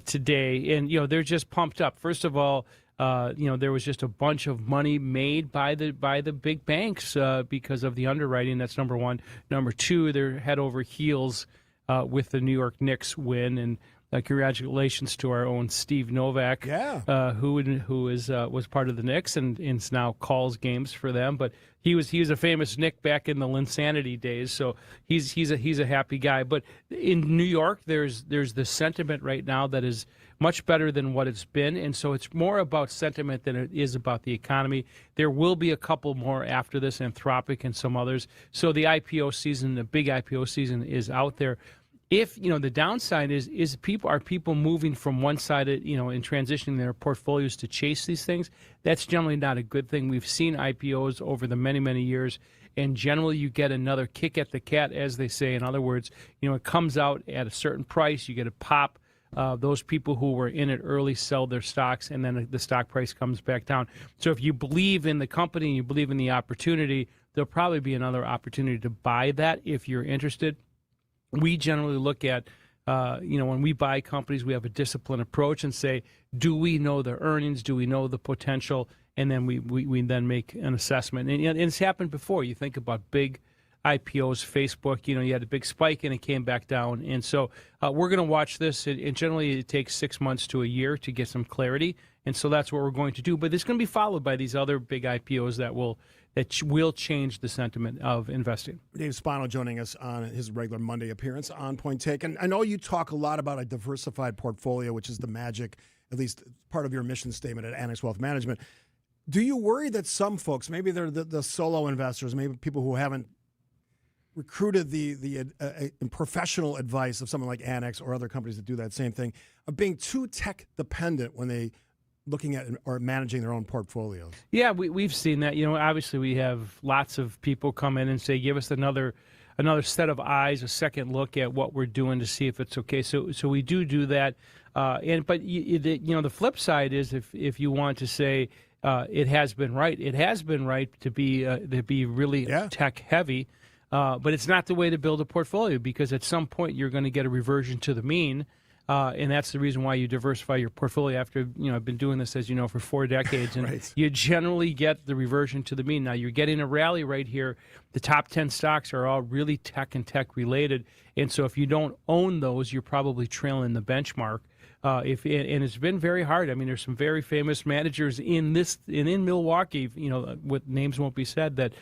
today, and, they're just pumped up. First of all, there was just a bunch of money made by the big banks because of the underwriting. That's number one. Number two, they're head over heels with the New York Knicks win, and congratulations to our own Steve Novak, who was part of the Knicks and now calls games for them. But he was a famous Knick back in the Linsanity days, so he's a happy guy. But in New York, there's the sentiment right now that is much better than what it's been, and so it's more about sentiment than it is about the economy. There will be a couple more after this, Anthropic and some others. So the IPO season, the big IPO season, is out there. If the downside is people moving from one side, and transitioning their portfolios to chase these things. That's generally not a good thing. We've seen IPOs over the many years, and generally you get another kick at the cat, as they say. In other words, it comes out at a certain price, you get a pop. Those people who were in it early sell their stocks, and then the stock price comes back down. So if you believe in the company and you believe in the opportunity, there'll probably be another opportunity to buy that if you're interested. We generally look at, when we buy companies, we have a disciplined approach and say, do we know the earnings? Do we know the potential? And then we then make an assessment. And it's happened before. You think about big IPOs, Facebook, you had a big spike and it came back down. And so we're going to watch this. And generally it takes 6 months to a year to get some clarity. And so that's what we're going to do. But it's going to be followed by these other big IPOs that will change the sentiment of investing. Dave Spano joining us on his regular Monday appearance on Point Take. And I know you talk a lot about a diversified portfolio, which is the magic, at least part of your mission statement at Annex Wealth Management. Do you worry that some folks, maybe they're the solo investors, maybe people who haven't recruited the professional advice of someone like Annex or other companies that do that same thing, of being too tech dependent when they looking at or managing their own portfolios? Yeah, we've seen that. Obviously we have lots of people come in and say, give us another set of eyes, a second look at what we're doing to see if it's okay. So we do that. But the flip side is if you want to say it has been right, it has been right to be really tech heavy. But it's not the way to build a portfolio, because at some point you're going to get a reversion to the mean. And that's the reason why you diversify your portfolio after, I've been doing this, as you know, for 4 decades. And you generally get the reversion to the mean. Now, you're getting a rally right here. The top 10 stocks are all really tech and tech related. And so if you don't own those, you're probably trailing the benchmark. And it's been very hard. I mean, there's some very famous managers in Milwaukee, what names won't be said, that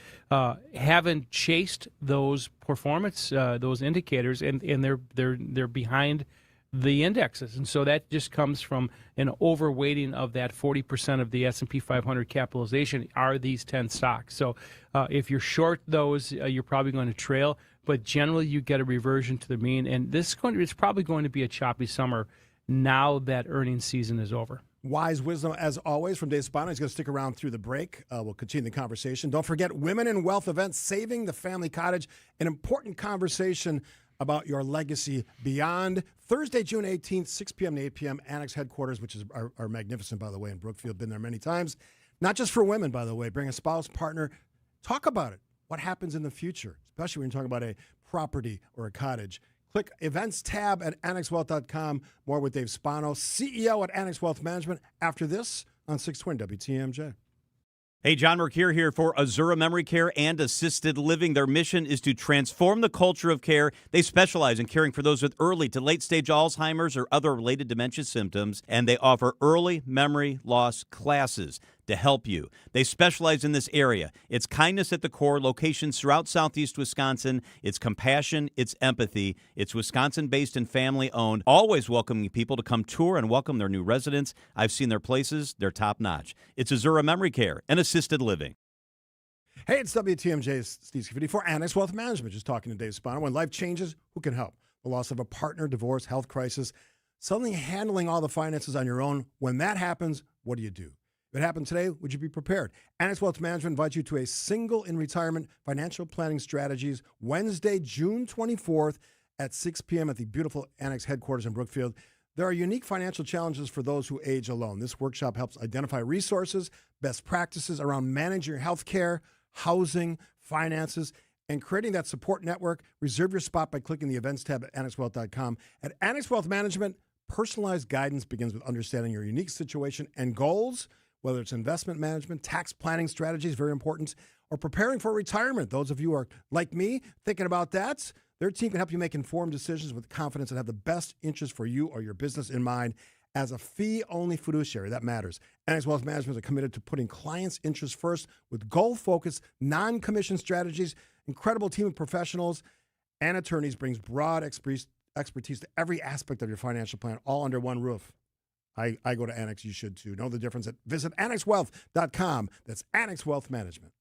haven't chased those performance, those indicators, and they're behind the indexes. And so that just comes from an overweighting of that 40% of the S&P 500 capitalization are these 10 stocks. So if you're short those, you're probably going to trail. But generally, you get a reversion to the mean. And it's probably going to be a choppy summer now that earnings season is over. Wise wisdom, as always, from Dave Spano. He's going to stick around through the break. We'll continue the conversation. Don't forget Women in Wealth event, Saving the Family Cottage, an important conversation about your legacy beyond. Thursday, June 18th, 6 p.m. to 8 p.m., Annex headquarters, which is are magnificent, by the way, in Brookfield. Been there many times. Not just for women, by the way. Bring a spouse, partner. Talk about it. What happens in the future, especially when you're talking about a property or a cottage. Click Events tab at annexwealth.com. More with Dave Spano, CEO at Annex Wealth Management, after this on 620 WTMJ. Hey, John Mercure here for Azura Memory Care and Assisted Living. Their mission is to transform the culture of care. They specialize in caring for those with early to late-stage Alzheimer's or other related dementia symptoms, and they offer early memory loss classes to help you. They specialize in this area. It's kindness at the core, locations throughout southeast Wisconsin. It's compassion, it's empathy. It's Wisconsin-based and family-owned, always welcoming people to come tour and welcome their new residents. I've seen their places. They're top-notch. It's Azura Memory Care and Assisted Living. Hey, it's WTMJ's Steve Scafidi for Annex Wealth Management. Just talking to Dave Spano. When life changes, who can help? The loss of a partner, divorce, health crisis, suddenly handling all the finances on your own. When that happens, what do you do? If it happened today, would you be prepared? Annex Wealth Management invites you to a single in retirement financial planning strategies Wednesday, June 24th at 6 p.m. at the beautiful Annex headquarters in Brookfield. There are unique financial challenges for those who age alone. This workshop helps identify resources, best practices around managing your health care, housing, finances, and creating that support network. Reserve your spot by clicking the events tab at annexwealth.com. At Annex Wealth Management, personalized guidance begins with understanding your unique situation and goals, whether it's investment management, tax planning strategies, very important, or preparing for retirement. Those of you who are like me, thinking about that, their team can help you make informed decisions with confidence and have the best interest for you or your business in mind. As a fee-only fiduciary, that matters. Annex Wealth Management is committed to putting clients' interests first with goal-focused, non-commission strategies. Incredible team of professionals and attorneys brings broad expertise to every aspect of your financial plan, all under one roof. I go to Annex. You should too. Know the difference. Visit annexwealth.com. That's Annex Wealth Management.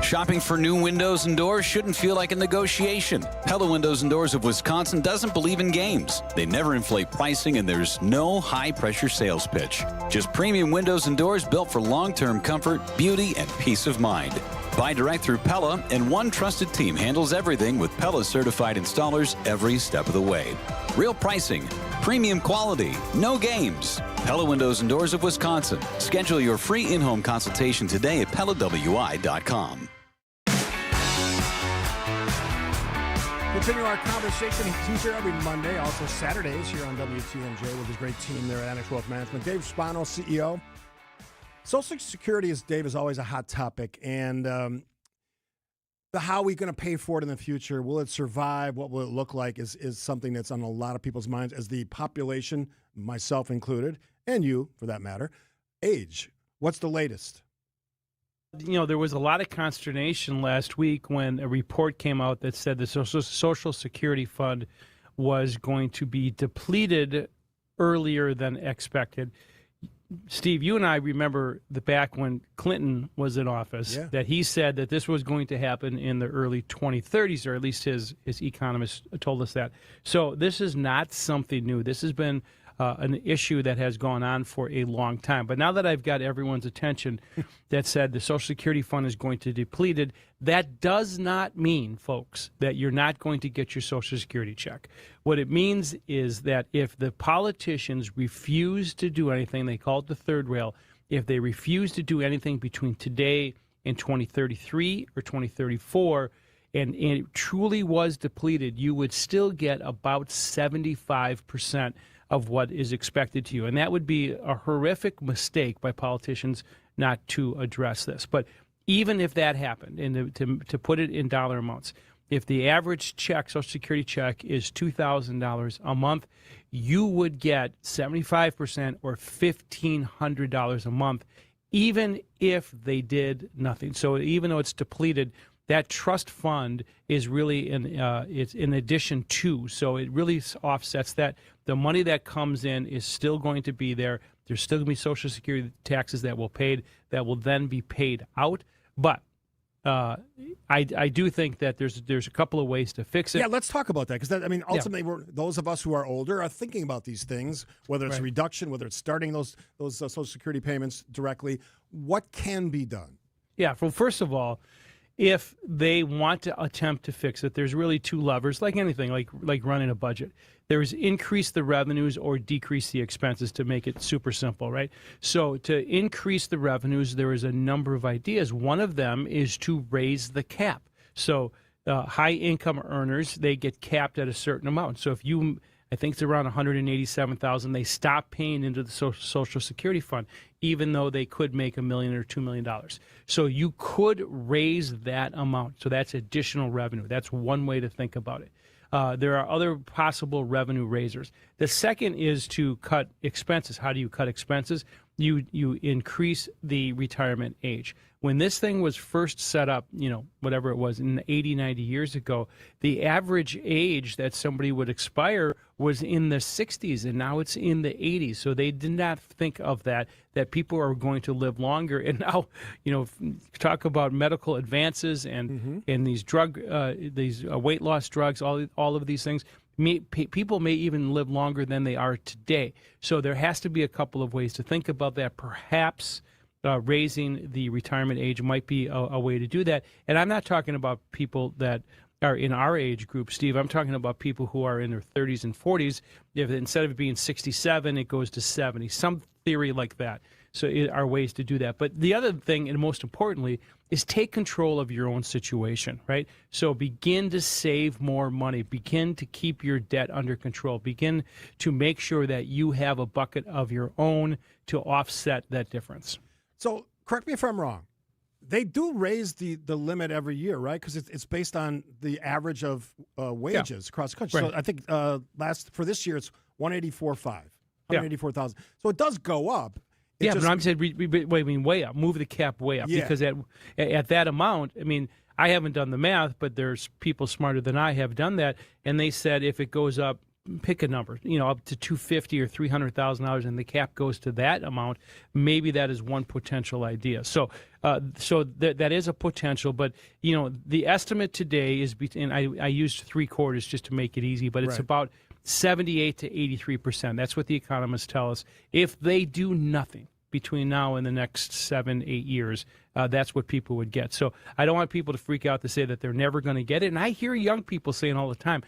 Shopping for new windows and doors shouldn't feel like a negotiation. Pella Windows and Doors of Wisconsin doesn't believe in games. They never inflate pricing, and there's no high-pressure sales pitch. Just premium windows and doors built for long-term comfort, beauty, and peace of mind. Buy direct through Pella, and one trusted team handles everything with Pella certified installers every step of the way. Real pricing, premium quality, no games. Pella Windows and Doors of Wisconsin. Schedule your free in-home consultation today at PellaWI.com. Continue our conversation. He's here every Monday, also Saturdays here on WTMJ with his great team there at Annex Wealth Management. Dave Spano, CEO. Social Security, Dave, is always a hot topic. And the how are we going to pay for it in the future? Will it survive? What will it look like is something that's on a lot of people's minds as the population, myself included, and you, for that matter, age. What's the latest? You know, there was a lot of consternation last week when a report came out that said the Social Security Fund was going to be depleted earlier than expected. Steve, you and I remember back when Clinton was in office, that he said that this was going to happen in the early 2030s, or at least his economists told us that. So this is not something new. This has been an issue that has gone on for a long time. But now that I've got everyone's attention that said the Social Security Fund is going to be depleted, that does not mean, folks, that you're not going to get your Social Security check. What it means is that if the politicians refuse to do anything, they call it the third rail, if they refuse to do anything between today and 2033 or 2034, and it truly was depleted, you would still get about 75% of what is expected to you. And that would be a horrific mistake by politicians not to address this. But even if that happened, and to put it in dollar amounts, if the average check, Social Security check, is $2,000 a month, you would get 75% or $1,500 a month, even if they did nothing. So even though it's depleted, that trust fund is really it's in addition to, so it really offsets that. The money that comes in is still going to be there. There's still going to be Social Security taxes that will then be paid out. But I do think that there's a couple of ways to fix it. Yeah, let's talk about that, because ultimately, those of us who are older are thinking about these things, whether it's reduction, whether it's starting those Social Security payments directly. What can be done? Yeah, well, first of all, if they want to attempt to fix it, there's really two levers, like anything, like running a budget. There's increase the revenues or decrease the expenses, to make it super simple, right? So to increase the revenues, there is a number of ideas. One of them is to raise the cap. So high income earners, they get capped at a certain amount. So if you I think it's around $187,000. They stop paying into the Social Security fund, even though they could make $1 million or $2 million. So you could raise that amount. So that's additional revenue. That's one way to think about it. There are other possible revenue raisers. The second is to cut expenses. How do you cut expenses? You increase the retirement age. When this thing was first set up, whatever it was, in 80, 90 years ago, the average age that somebody would expire was in the 60s, and now it's in the 80s. So they did not think of that people are going to live longer. And now, talk about medical advances and these weight loss drugs, all of these things. People may even live longer than they are today. So there has to be a couple of ways to think about that. Perhaps raising the retirement age might be a way to do that. And I'm not talking about people that are in our age group, Steve. I'm talking about people who are in their 30s and 40s. If instead of it being 67, it goes to 70, some theory like that. So there are ways to do that. But the other thing, and most importantly, is take control of your own situation, right? So begin to save more money. Begin to keep your debt under control. Begin to make sure that you have a bucket of your own to offset that difference. So correct me if I'm wrong. They do raise the limit every year, right? Because it's based on the average of wages across the country. Right. So I think for this year it's 184,000. So it does go up. But I'm saying way up. Move the cap way up because at that amount, I haven't done the math, but there's people smarter than I have done that, and they said if it goes up, pick a number, up to $250,000 or $300,000, and the cap goes to that amount, maybe that is one potential idea. So that is a potential, but the estimate today is, and I used 3/4 just to make it easy, but it's about 78 to 83%. That's what the economists tell us. If they do nothing between now and the next 7-8 years, that's what people would get. So I don't want people to freak out to say that they're never going to get it. And I hear young people saying all the time,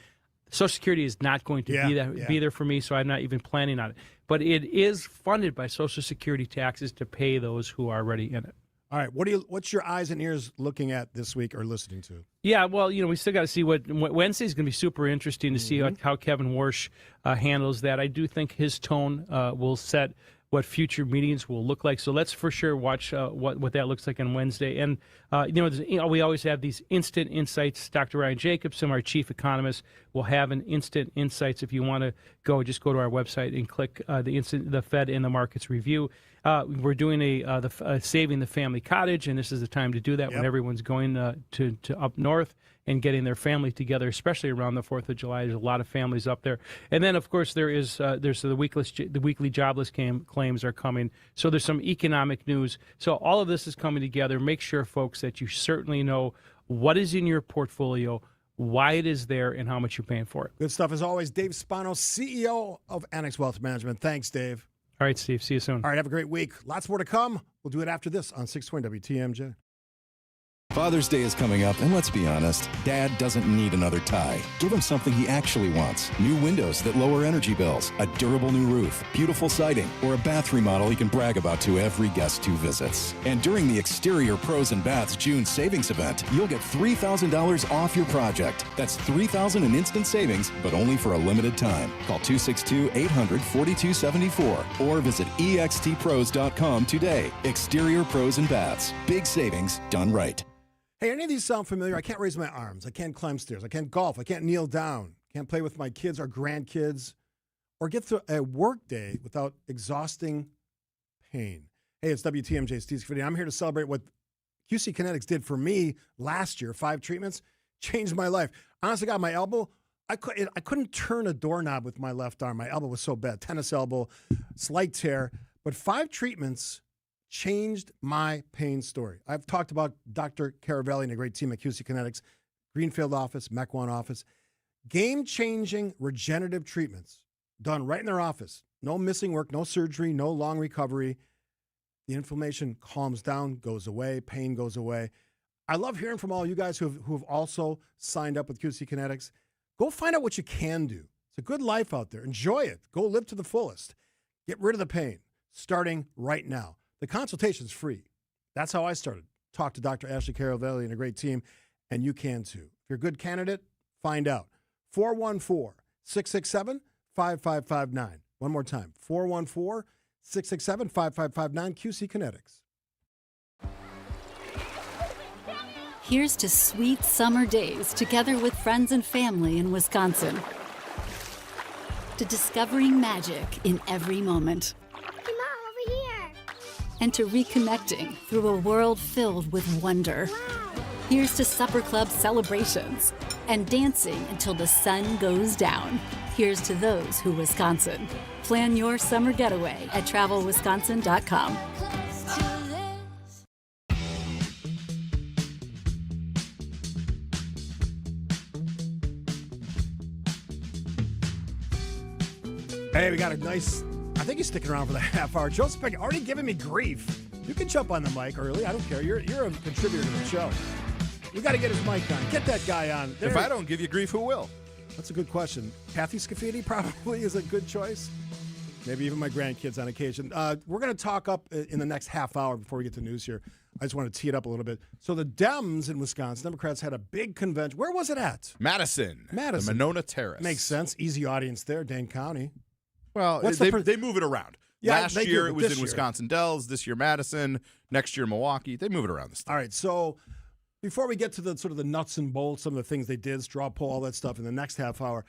Social Security is not going to be there for me, so I'm not even planning on it. But it is funded by Social Security taxes to pay those who are already in it. All right, what's your eyes and ears looking at this week or listening to? Yeah, well, we still got to see what Wednesday's going to be super interesting to see how Kevin Warsh handles that. I do think his tone will set what future meetings will look like. So let's for sure watch what that looks like on Wednesday. And we always have these instant insights. Dr. Ryan Jacobson, our chief economist, will have an instant insights. If you want to just go to our website and click the Fed and the Markets Review. We're doing the Saving the Family Cottage, and this is the time to do that when everyone's going to up north and getting their family together, especially around the 4th of July. There's a lot of families up there. And then, of course, there's the weekly jobless claims are coming. So there's some economic news. So all of this is coming together. Make sure, folks, that you certainly know what is in your portfolio, why it is there, and how much you're paying for it. Good stuff as always. Dave Spano, CEO of Annex Wealth Management. Thanks, Dave. All right, Steve. See you soon. All right, have a great week. Lots more to come. We'll do it after this on 620 WTMJ. Father's Day is coming up, and let's be honest, Dad doesn't need another tie. Give him something he actually wants. New windows that lower energy bills, a durable new roof, beautiful siding, or a bath remodel he can brag about to every guest who visits. And during the Exterior Pros and Baths June savings event, you'll get $3,000 off your project. That's $3,000 in instant savings, but only for a limited time. Call 262-800-4274 or visit extpros.com today. Exterior Pros and Baths. Big savings done right. Hey, any of these sound familiar? I can't raise my arms. I can't climb stairs. I can't golf. I can't kneel down. Can't play with my kids or grandkids or get through a work day without exhausting pain. Hey, it's WTMJ, Steve Scaffidi. I'm here to celebrate what QC Kinetics did for me last year. 5 treatments changed my life. Honestly, God, my elbow, I couldn't turn a doorknob with my left arm. My elbow was so bad. Tennis elbow, slight tear. But 5 treatments changed my pain story. I've talked about Dr. Caravelli and a great team at QC Kinetics, Greenfield office, Mech 1 office. Game-changing regenerative treatments done right in their office. No missing work, no surgery, no long recovery. The inflammation calms down, goes away, pain goes away. I love hearing from all you guys who have also signed up with QC Kinetics. Go find out what you can do. It's a good life out there. Enjoy it. Go live to the fullest. Get rid of the pain, starting right now. The consultation's free. That's how I started. Talk to Dr. Ashley Caravelli and a great team, and you can too. If you're a good candidate, find out. 414-667-5633. 414-667-5559. One more time, 414-667-5559, QC Kinetics. Here's to sweet summer days together with friends and family in Wisconsin. To discovering magic in every moment. Hey, Mom, over here. And to reconnecting through a world filled with wonder. Wow. Here's to supper club celebrations and dancing until the sun goes down. Here's to those who Wisconsin. Plan your summer getaway at travelwisconsin.com. Hey, we got a nice, I think he's sticking around for the half hour. Joe Speck already giving me grief. You can jump on the mic early. I don't care. You're a contributor to the show. We got to get his mic on. Get that guy on. If I don't give you grief, who will? That's a good question. Kathy Scafidi probably is a good choice. Maybe even my grandkids on occasion. We're going to talk up in the next half hour before we get to news here. I just want to tee it up a little bit. So the Dems in Wisconsin, Democrats had a big convention. Where was it at? Madison. The Monona Terrace. Makes sense. Easy audience there, Dane County. Well, they move it around. Yeah, Last year it was in Wisconsin Dells. This year Madison. Next year Milwaukee. They move it around this time. All right, so before we get to the sort of the nuts and bolts, some of the things they did, straw poll, all that stuff in the next half hour,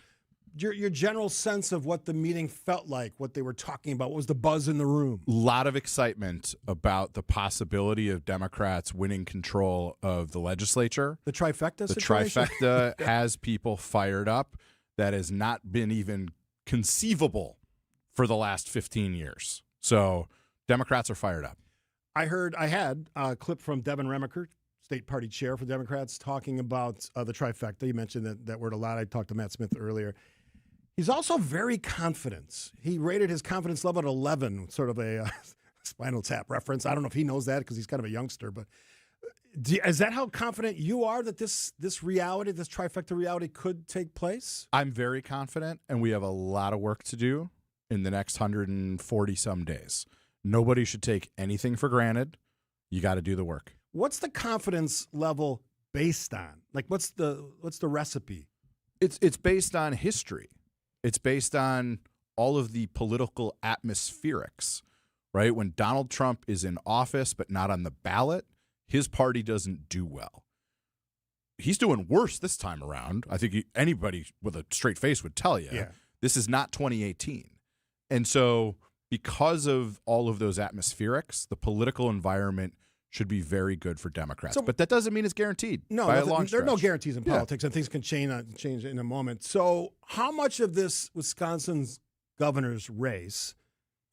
your general sense of what the meeting felt like, what they were talking about, what was the buzz in the room? A lot of excitement about the possibility of Democrats winning control of the legislature. The trifecta The situation? trifecta has people fired up. That has not been even conceivable for the last 15 years. So Democrats are fired up. I had a clip from Devin Remiker, state party chair for Democrats, talking about the trifecta. You mentioned that word a lot. I talked to Matt Smith earlier. He's also very confident. He rated his confidence level at 11, sort of a Spinal Tap reference. I don't know if he knows that because he's kind of a youngster, but is that how confident you are that this reality, this trifecta reality could take place? I'm very confident, and we have a lot of work to do in the next 140 some days. Nobody should take anything for granted. You got to do the work. What's the confidence level based on? Like, what's the recipe? It's based on history. It's based on all of the political atmospherics, right? When Donald Trump is in office but not on the ballot, his party doesn't do well. He's doing worse this time around. I think anybody with a straight face would tell you. This is not 2018. And so because of all of those atmospherics, the political environment should be very good for Democrats. But that doesn't mean it's guaranteed. No, by a there long are stretch. no guarantees in politics, and things can change in a moment. So how much of this Wisconsin's governor's race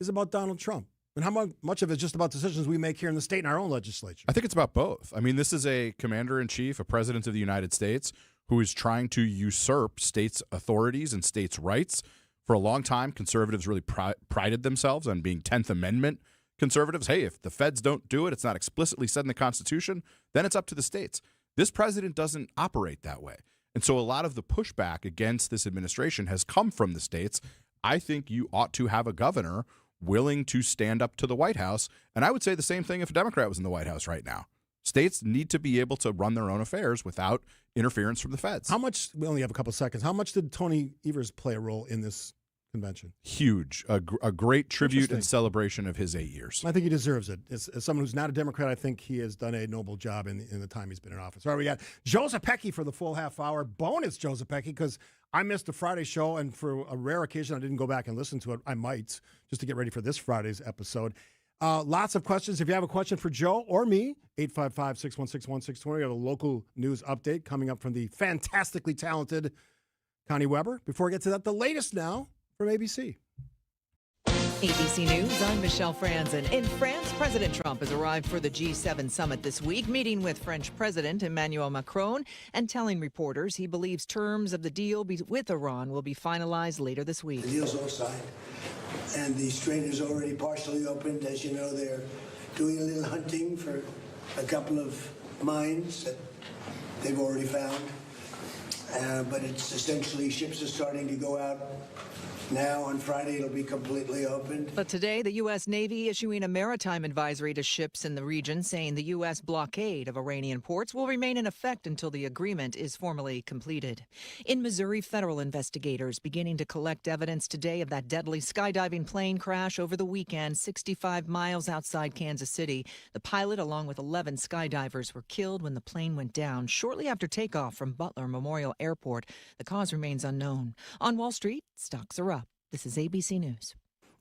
is about Donald Trump? And how much of it is just about decisions we make here in the state and our own legislature? I think it's about both. I mean, this is a commander-in-chief, a president of the United States, who is trying to usurp states' authorities and states' rights. For a long time, conservatives really prided themselves on being 10th Amendment conservatives. Hey, if the feds don't do it, it's not explicitly said in the Constitution, then it's up to the states. This president doesn't operate that way. And so a lot of the pushback against this administration has come from the states. I think you ought to have a governor willing to stand up to the White House. And I would say the same thing if a Democrat was in the White House right now. States need to be able to run their own affairs without interference from the feds. How much, we only have a couple seconds, how much did Tony Evers play a role in this convention? Huge. A great tribute and celebration of his 8 years. I think he deserves it. As someone who's not a Democrat, I think he has done a noble job in the time he's been in office. All right, we got Joe Zepecki for the full half hour. Bonus Joe Zepecki, because I missed the Friday show, and for a rare occasion, I didn't go back and listen to it. I might, just to get ready for this Friday's episode. Lots of questions. If you have a question for Joe or me, 855-616-1620. We have a local news update coming up from the fantastically talented Connie Weber. Before we get to that, the latest now from ABC. ABC News, I'm Michelle Franzen. In France, President Trump has arrived for the G7 summit this week, meeting with French President Emmanuel Macron and telling reporters he believes terms of the deal with Iran will be finalized later this week. The deal's all signed, and the strait is already partially opened. As you know, they're doing a little hunting for a couple of mines that they've already found. but it's essentially ships are starting to go out now. On Friday, it'll be completely opened. But today, the U.S. Navy issuing a maritime advisory to ships in the region, saying the U.S. blockade of Iranian ports will remain in effect until the agreement is formally completed. In Missouri, federal investigators beginning to collect evidence today of that deadly skydiving plane crash over the weekend, 65 miles outside Kansas City. The pilot, along with 11 skydivers, were killed when the plane went down shortly after takeoff from Butler Memorial Airport. The cause remains unknown. On Wall Street, stocks are up. This is ABC News.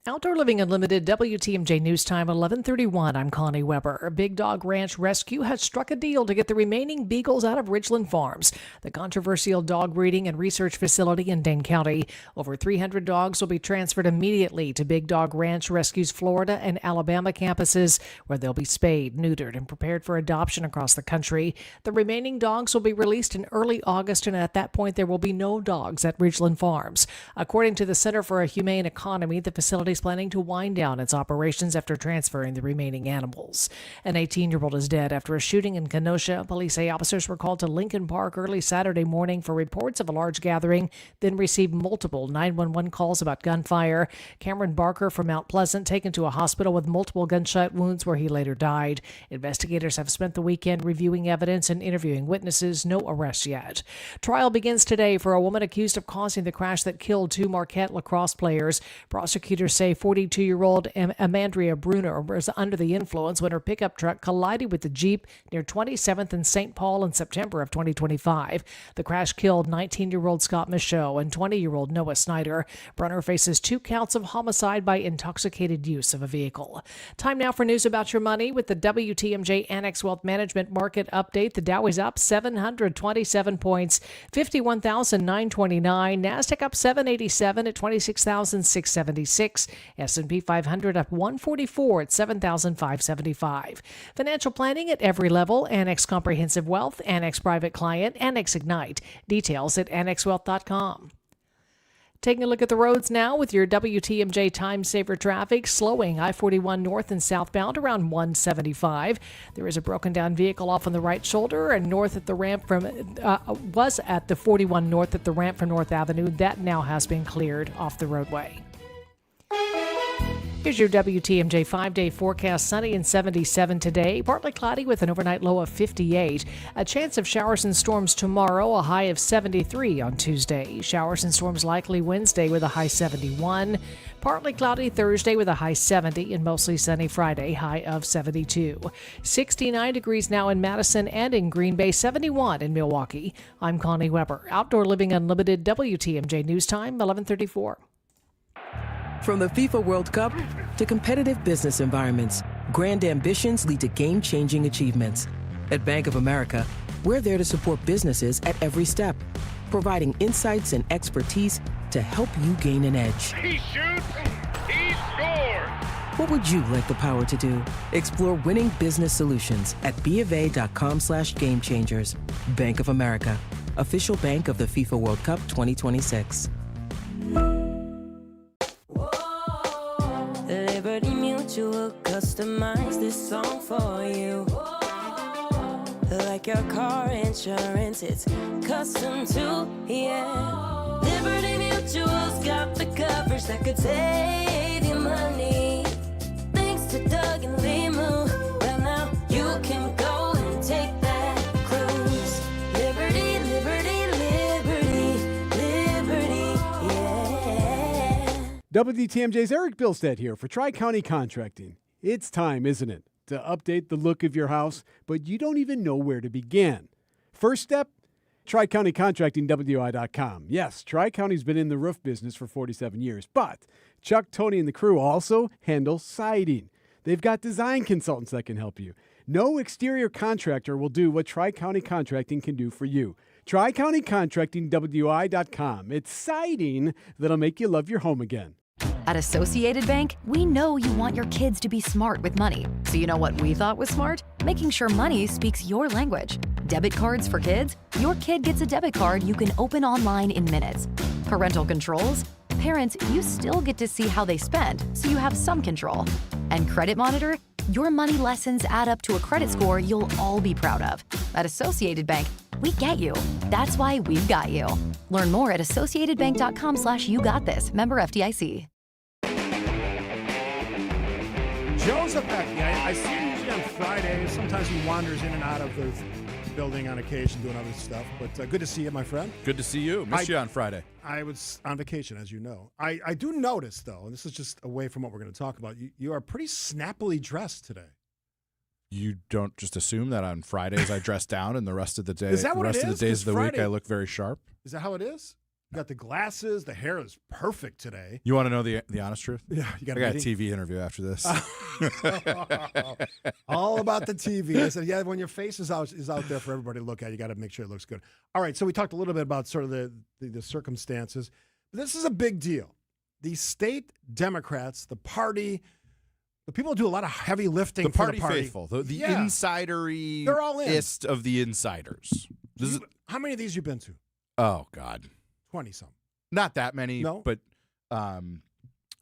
Outdoor Living Unlimited, WTMJ News Time, 11:31. I'm Connie Weber. Big Dog Ranch Rescue has struck a deal to get the remaining beagles out of Ridgeland Farms, the controversial dog breeding and research facility in Dane County. Over 300 dogs will be transferred immediately to Big Dog Ranch Rescue's Florida and Alabama campuses, where they'll be spayed, neutered, and prepared for adoption across the country. The remaining dogs will be released in early August, and at that point, there will be no dogs at Ridgeland Farms. According to the Center for a Humane Economy, the facility is planning to wind down its operations after transferring the remaining animals. An 18-year-old is dead after a shooting in Kenosha. Police say officers were called to Lincoln Park early Saturday morning for reports of a large gathering, then received multiple 911 calls about gunfire. Cameron Barker from Mount Pleasant taken to a hospital with multiple gunshot wounds where he later died. Investigators have spent the weekend reviewing evidence and interviewing witnesses. No arrests yet. Trial begins today for a woman accused of causing the crash that killed two Marquette lacrosse players. Prosecutors say 42-year-old Amandria Bruner was under the influence when her pickup truck collided with the Jeep near 27th and St. Paul in September of 2025. The crash killed 19-year-old Scott Michaud and 20-year-old Noah Snyder. Brunner faces 2 counts of homicide by intoxicated use of a vehicle. Time now for news about your money with the WTMJ Annex Wealth Management Market Update. The Dow is up 727 points, 51,929. NASDAQ up 787 at 26,676. S&P 500 up 144 at 7,575. Financial planning at every level. Annex Comprehensive Wealth, Annex Private Client, Annex Ignite. Details at annexwealth.com. Taking a look at the roads now with your WTMJ Time Saver traffic. Slowing I-41 north and southbound around 175. There is a broken down vehicle off on the right shoulder and north at the ramp was at the 41 north at the ramp from North Avenue. That now has been cleared off the roadway. Here's your WTMJ 5-day forecast. Sunny and 77 today. Partly cloudy with an overnight low of 58. A chance of showers and storms tomorrow, a high of 73 on Tuesday. Showers and storms likely Wednesday with a high 71. Partly cloudy Thursday with a high 70 and mostly sunny Friday, high of 72. 69 degrees now in Madison and in Green Bay, 71 in Milwaukee. I'm Connie Weber. Outdoor Living Unlimited, WTMJ News Time, 11:34. From the FIFA World Cup to competitive business environments, grand ambitions lead to game-changing achievements. At Bank of America, we're there to support businesses at every step, providing insights and expertise to help you gain an edge. He shoots, he scores! What would you like the power to do? Explore winning business solutions at BofA.com/gamechangers. Bank of America, official bank of the FIFA World Cup 2026. Liberty Mutual customize this song for you. Like your car insurance, it's custom too, yeah. Liberty Mutual's got the coverage that could save you money. Thanks to Doug and Limu, well now you can go and take that cruise. Liberty, liberty, liberty, liberty, yeah. WTMJ's Eric Bilstead here for Tri-County Contracting. It's time, isn't it, to update the look of your house, but you don't even know where to begin. First step, Tri-County Contracting, WI.com. Yes, Tri-County's been in the roof business for 47 years, but Chuck, Tony, and the crew also handle siding. They've got design consultants that can help you. No exterior contractor will do what Tri-County Contracting can do for you. Tri-County Contracting, WI.com. It's siding that'll make you love your home again. At Associated Bank, we know you want your kids to be smart with money. So you know what we thought was smart? Making sure money speaks your language. Debit cards for kids? Your kid gets a debit card you can open online in minutes. Parental controls? Parents, you still get to see how they spend, so you have some control. And Credit Monitor? Your money lessons add up to a credit score you'll all be proud of. At Associated Bank, We get you. That's why we've got you. Learn more at associatedbank.com/yougotthis. Member FDIC. Joseph Becky, I see him usually on Fridays. Sometimes he wanders in and out of the building on occasion doing other stuff. But good to see you, my friend. Good to see you. Missed you on Friday. I was on vacation, as you know. I do notice, though, and this is just away from what we're going to talk about, you are pretty snappily dressed today. You don't just assume that on Fridays I dress down and the rest of the day, Is that what the rest it of is? the days 'Cause of the week Friday- I look very sharp. Is that how it is? You got the glasses. The hair is perfect today. You want to know the honest truth? Yeah, you got I got a TV interview after this. All about the TV. I said, yeah, when your face is out there for everybody to look at, you got to make sure it looks good. All right, so we talked a little bit about sort of the circumstances. This is a big deal. The state Democrats, the party, the people who do a lot of heavy lifting The for party the party. faithful, the Yeah. insidery They're all in. ist of the insiders. How many of these you been to? Oh, God. 20-some. Not that many, No? but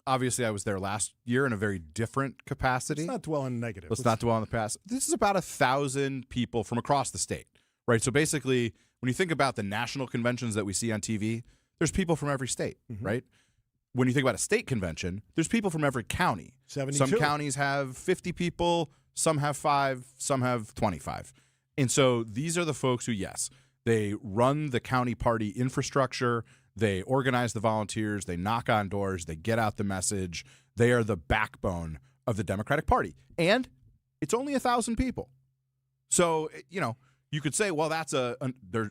obviously I was there last year in a very different capacity. Let's not dwell on negative. Let's not dwell on the past. This is about 1,000 people from across the state, right? So basically, when you think about the national conventions that we see on TV, there's people from every state, right? When you think about a state convention, there's people from every county. 72. Some counties have 50 people, some have 5, some have 25. And so these are the folks who, yes, they run the county party infrastructure, they organize the volunteers, they knock on doors, they get out the message. They are the backbone of the Democratic Party. And it's only 1,000 people. So, you could say, well, that's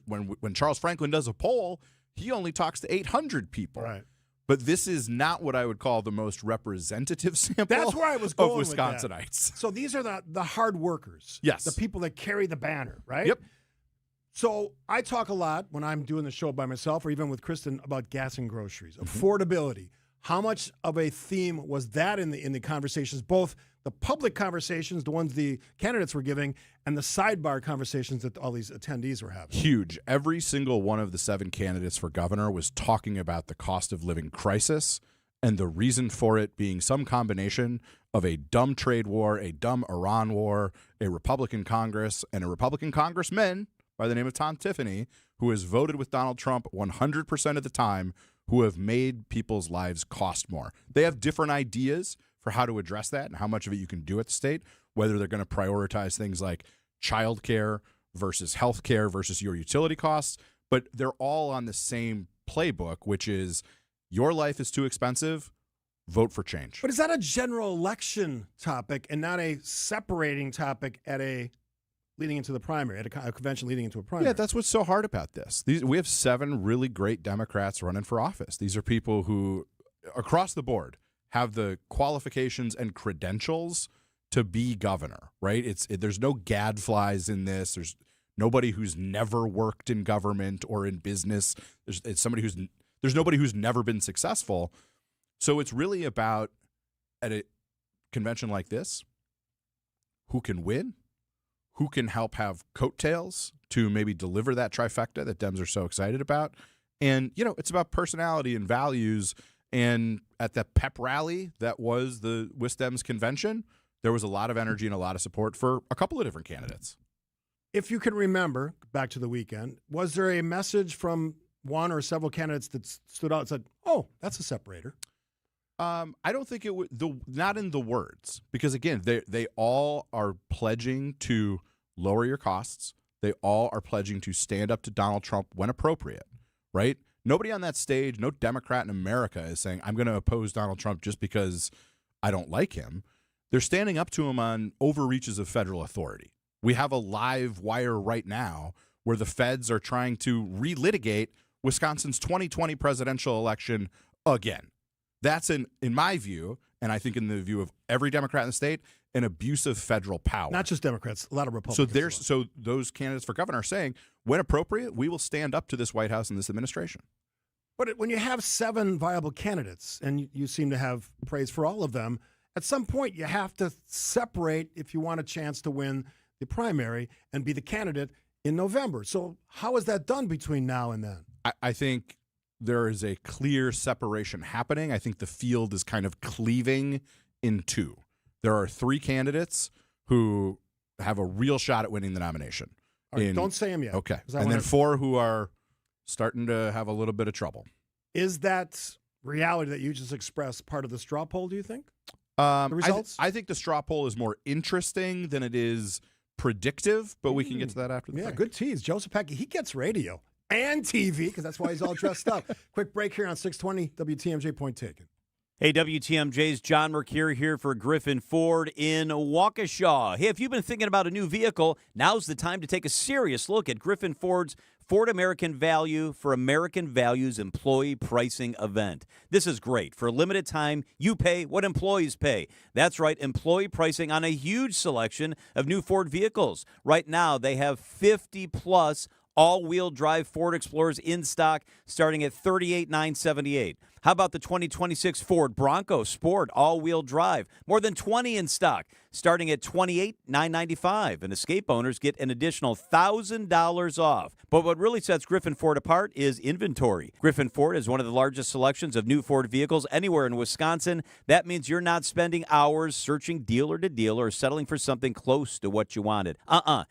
when Charles Franklin does a poll, he only talks to 800 people. Right. But this is not what I would call the most representative sample That's where I was going of with that. Wisconsinites. So these are the hard workers. Yes. The people that carry the banner, right? Yep. So I talk a lot when I'm doing the show by myself or even with Kristen about gas and groceries, affordability. How much of a theme was that in the conversations, both the public conversations, the ones the candidates were giving, and the sidebar conversations that all these attendees were having? Huge. Every single one of the 7 candidates for governor was talking about the cost of living crisis and the reason for it being some combination of a dumb trade war, a dumb Iran war, a Republican Congress, and a Republican congressman by the name of Tom Tiffany, who has voted with Donald Trump 100% of the time, who have made people's lives cost more. They have different ideas for how to address that and how much of it you can do at the state, whether they're going to prioritize things like childcare versus health care versus your utility costs, but they're all on the same playbook, which is your life is too expensive, vote for change. But is that a general election topic and not a separating topic at a leading into the primary, at a convention leading into a primary? Yeah, that's what's so hard about this. We have 7 really great Democrats running for office. These are people who, across the board, have the qualifications and credentials to be governor, right? There's no gadflies in this. There's nobody who's never worked in government or in business. There's nobody who's never been successful. So it's really about, at a convention like this, who can win, who can help have coattails to maybe deliver that trifecta that Dems are so excited about. And, it's about personality and values. And at the pep rally that was the WisDems convention, there was a lot of energy and a lot of support for a couple of different candidates. If you can remember, back to the weekend, was there a message from one or several candidates that stood out and said, oh, that's a separator? I don't think it would, not in the words, because again, they all are pledging to lower your costs. They all are pledging to stand up to Donald Trump when appropriate, right? Nobody on that stage, no Democrat in America is saying, I'm going to oppose Donald Trump just because I don't like him. They're standing up to him on overreaches of federal authority. We have a live wire right now where the feds are trying to relitigate Wisconsin's 2020 presidential election again. That's, in my view, and I think in the view of every Democrat in the state, an abuse of federal power. Not just Democrats, a lot of Republicans. So those candidates for governor are saying, when appropriate, we will stand up to this White House and this administration. But when you have 7 viable candidates, and you seem to have praise for all of them, at some point you have to separate if you want a chance to win the primary and be the candidate in November. So how is that done between now and then? I think there is a clear separation happening. I think the field is kind of cleaving in 2. There are 3 candidates who have a real shot at winning the nomination. All right, don't say them yet. Okay. 'cause I And then wanna- 4 who are starting to have a little bit of trouble. Is that reality that you just expressed part of the straw poll, do you think? The results? I think the straw poll is more interesting than it is predictive, but we can get to that after the Yeah, break. good tease. Joseph Pecky, he gets radio and TV because that's why he's all dressed up. Quick break here on 620 WTMJ. Point taken. Hey, WTMJ's John Mercure here for Griffin Ford in Waukesha. Hey, if you've been thinking about a new vehicle, now's the time to take a serious look at Griffin Ford's Ford American Value for American Values employee pricing event. This is great. For a limited time, you pay what employees pay. That's right, employee pricing on a huge selection of new Ford vehicles. Right now, they have 50-plus all-wheel drive Ford Explorers in stock starting at $38,978. How about the 2026 Ford Bronco Sport all-wheel drive? More than 20 in stock starting at $28,995. And Escape owners get an additional $1,000 off. But what really sets Griffin Ford apart is inventory. Griffin Ford is one of the largest selections of new Ford vehicles anywhere in Wisconsin. That means you're not spending hours searching dealer to dealer or settling for something close to what you wanted.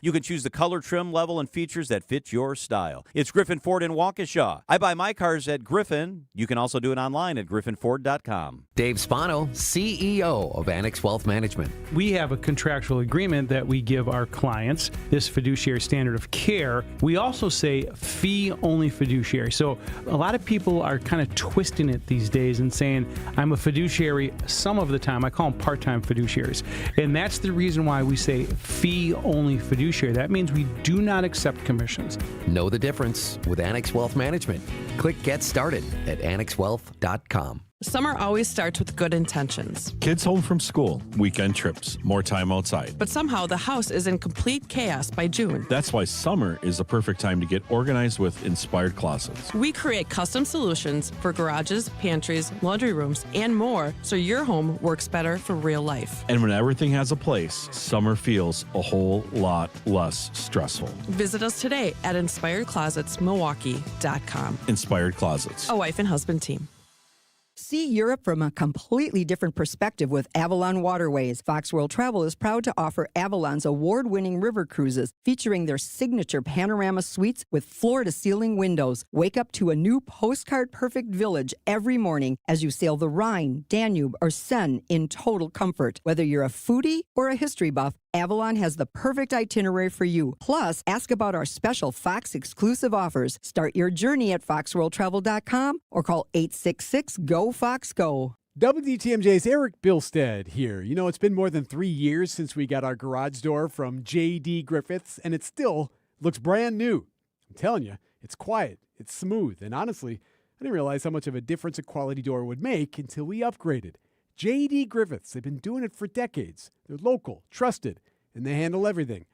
You can choose the color, trim, level, and features that fit your style. It's Griffin Ford in Waukesha. I buy my cars at Griffin. You can also do it online at griffinford.com. Dave Spano, CEO of Annex Wealth Management. We have a contractual agreement that we give our clients, this fiduciary standard of care. We also say fee-only fiduciary. So a lot of people are kind of twisting it these days and saying, I'm a fiduciary some of the time. I call them part-time fiduciaries. And that's the reason why we say fee-only fiduciary. That means we do not accept commissions. Know the difference with Annex Wealth Management. Click Get Started at annexwealth.com. Summer always starts with good intentions. Kids home from school, weekend trips, more time outside. But somehow the house is in complete chaos by June. That's why summer is the perfect time to get organized with Inspired Closets. We create custom solutions for garages, pantries, laundry rooms, and more so your home works better for real life. And when everything has a place, summer feels a whole lot less stressful. Visit us today at InspiredClosetsMilwaukee.com. Inspired Closets. A wife and husband team. See Europe from a completely different perspective with Avalon Waterways. Fox World Travel is proud to offer Avalon's award-winning river cruises featuring their signature panorama suites with floor-to-ceiling windows. Wake up to a new postcard-perfect village every morning as you sail the Rhine, Danube, or Seine in total comfort. Whether you're a foodie or a history buff, Avalon has the perfect itinerary for you. Plus, ask about our special Fox exclusive offers. Start your journey at foxworldtravel.com or call 866-GO-FOX-GO. WTMJ's Eric Bilstead here. You know, it's been more than 3 years since we got our garage door from J.D. Griffiths, and it still looks brand new. I'm telling you, it's quiet, it's smooth, and honestly, I didn't realize how much of a difference a quality door would make until we upgraded. J.D. Griffiths, they've been doing it for decades. They're local, trusted, and they handle everything.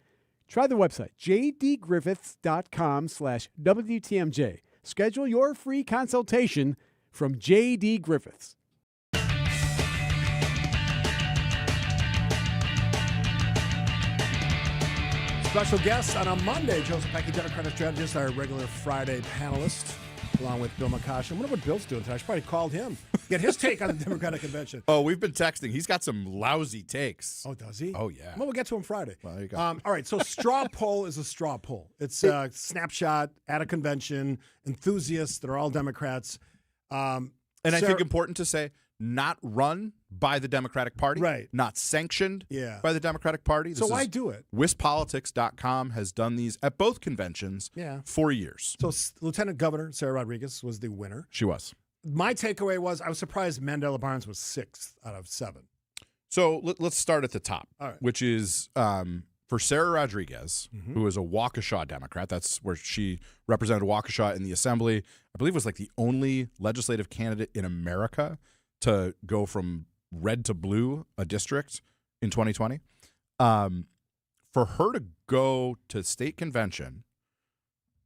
Try the website, jdgriffiths.com/WTMJ. Schedule your free consultation from J.D. Griffiths. Special guest on a Monday, Joseph Pecky, Democratic strategist, our regular Friday panelist, along with Bill McCoshen. I wonder what Bill's doing today. I should probably called him. Get his take on the Democratic convention. Oh, we've been texting. He's got some lousy takes. Oh, does he? Oh, yeah. Well, we'll get to him Friday. Well, there you go. All right, so straw poll is a straw poll. It's a snapshot at a convention, enthusiasts that are all Democrats. And I think important to say, not run by the Democratic Party. Right. Not sanctioned by the Democratic Party. So why do it? WisPolitics.com has done these at both conventions for years. So Lieutenant Governor Sarah Rodriguez was the winner. She was. My takeaway was I was surprised Mandela Barnes was 6th out of 7. So let's start at the top, All right. which is for Sarah Rodriguez, who is a Waukesha Democrat. That's where she represented Waukesha in the Assembly. I believe was like the only legislative candidate in America to go from red to blue a district in 2020. For her to go to state convention,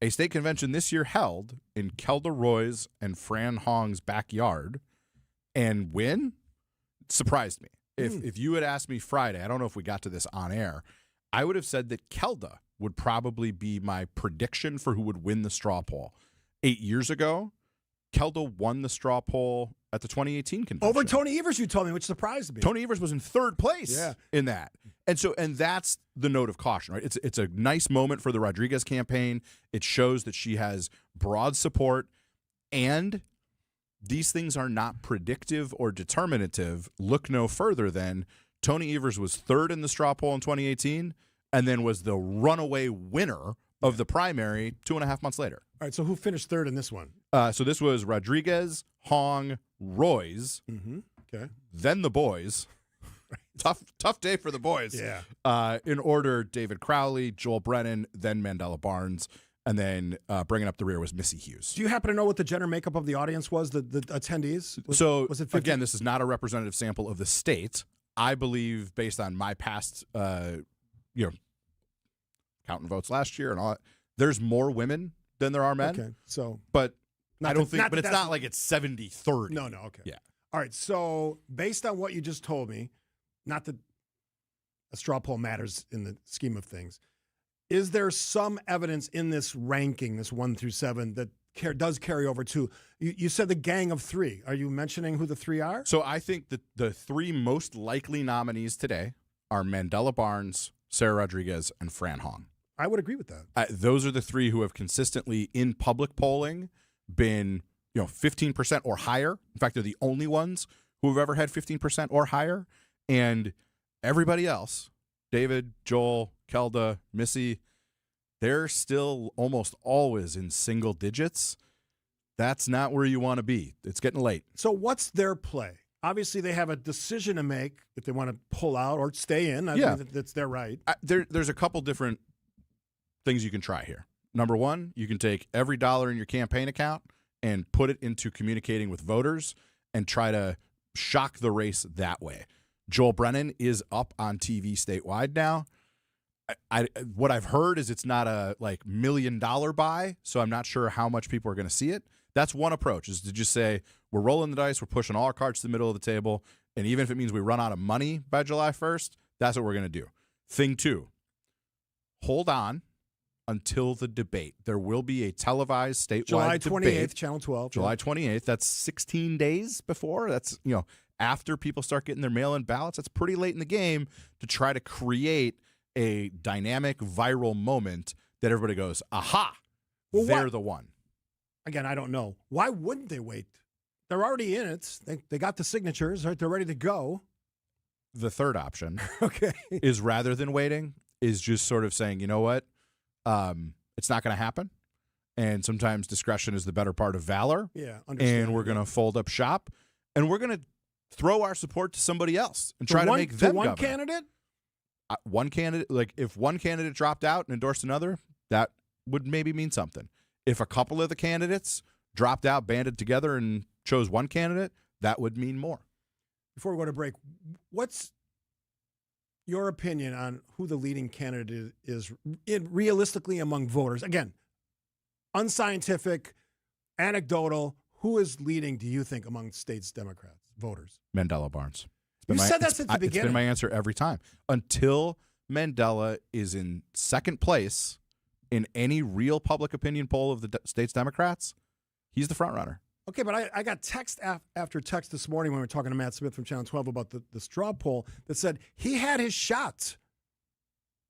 a state convention this year held in Kelda Roy's and Fran Hong's backyard, and win, surprised me. If you had asked me Friday, I don't know if we got to this on air, I would have said that Kelda would probably be my prediction for who would win the straw poll. 8 years ago, Kelda won the straw poll at the 2018 convention. Over Tony Evers, you told me, which surprised me. Tony Evers was in third place in that. And that's the note of caution, right? It's a nice moment for the Rodriguez campaign. It shows that she has broad support, and these things are not predictive or determinative. Look no further than Tony Evers was third in the straw poll in 2018 and then was the runaway winner of the primary 2.5 months later. All right, so who finished third in this one? So this was Rodriguez, Hong, Royce, Okay. then the boys. Tough day for the boys. Yeah. In order, David Crowley, Joel Brennan, then Mandela Barnes, and then bringing up the rear was Missy Hughes. Do you happen to know what the gender makeup of the audience was, the attendees? Was it 50? Again, this is not a representative sample of the state. I believe, based on my past, counting votes last year and all that, there's more women than there are men. Okay, so. But Not I don't that- think, not but that it's that's- not like it's 70-30. No, okay. Yeah. All right, so based on what you just told me, not that a straw poll matters in the scheme of things, is there some evidence in this ranking, this 1 through 7, that does carry over to, you said the gang of 3. Are you mentioning who the 3 are? So I think that the 3 most likely nominees today are Mandela Barnes, Sarah Rodriguez, and Fran Hong. I would agree with that. Those are the 3 who have consistently, in public polling, been 15% or higher. In fact, they're the only ones who have ever had 15% or higher. And everybody else, David, Joel, Kelda, Missy, they're still almost always in single digits. That's not where you want to be. It's getting late. So what's their play? Obviously, they have a decision to make if they want to pull out or stay in. I think that's their right. There's a couple different things you can try here. Number one, you can take every dollar in your campaign account and put it into communicating with voters and try to shock the race that way. Joel Brennan is up on TV statewide now. What I've heard is it's not a $1 million buy, so I'm not sure how much people are going to see it. That's one approach, is to just say, we're rolling the dice, we're pushing all our cards to the middle of the table, and even if it means we run out of money by July 1st, that's what we're going to do. Thing 2, hold on until the debate. There will be a televised statewide July 28th, debate. Channel 12. July 28th. That's 16 days before. That's, after people start getting their mail-in ballots. That's pretty late in the game to try to create a dynamic, viral moment that everybody goes, aha, they're the one. Again, I don't know. Why wouldn't they wait? They're already in it. They got the signatures, right? They're ready to go. The third option Okay. is, rather than waiting, is just sort of saying, you know what? It's not going to happen. And sometimes discretion is the better part of valor. Yeah, and we're going to fold up shop, and we're going to throw our support to somebody else and try to make them one governor. candidate? One candidate, if one candidate dropped out and endorsed another, that would maybe mean something. If a couple of the candidates dropped out, banded together, and chose one candidate, that would mean more. Before we go to break, what's your opinion on who the leading candidate is realistically among voters? Again, unscientific, anecdotal. Who is leading, do you think, among states' Democrats, voters? Mandela Barnes. You said that since the beginning. It's been my answer every time. Until Mandela is in second place in any real public opinion poll of the state's Democrats, he's the front runner. Okay, but I got text after text this morning when we were talking to Matt Smith from Channel 12 about the straw poll that said he had his shot.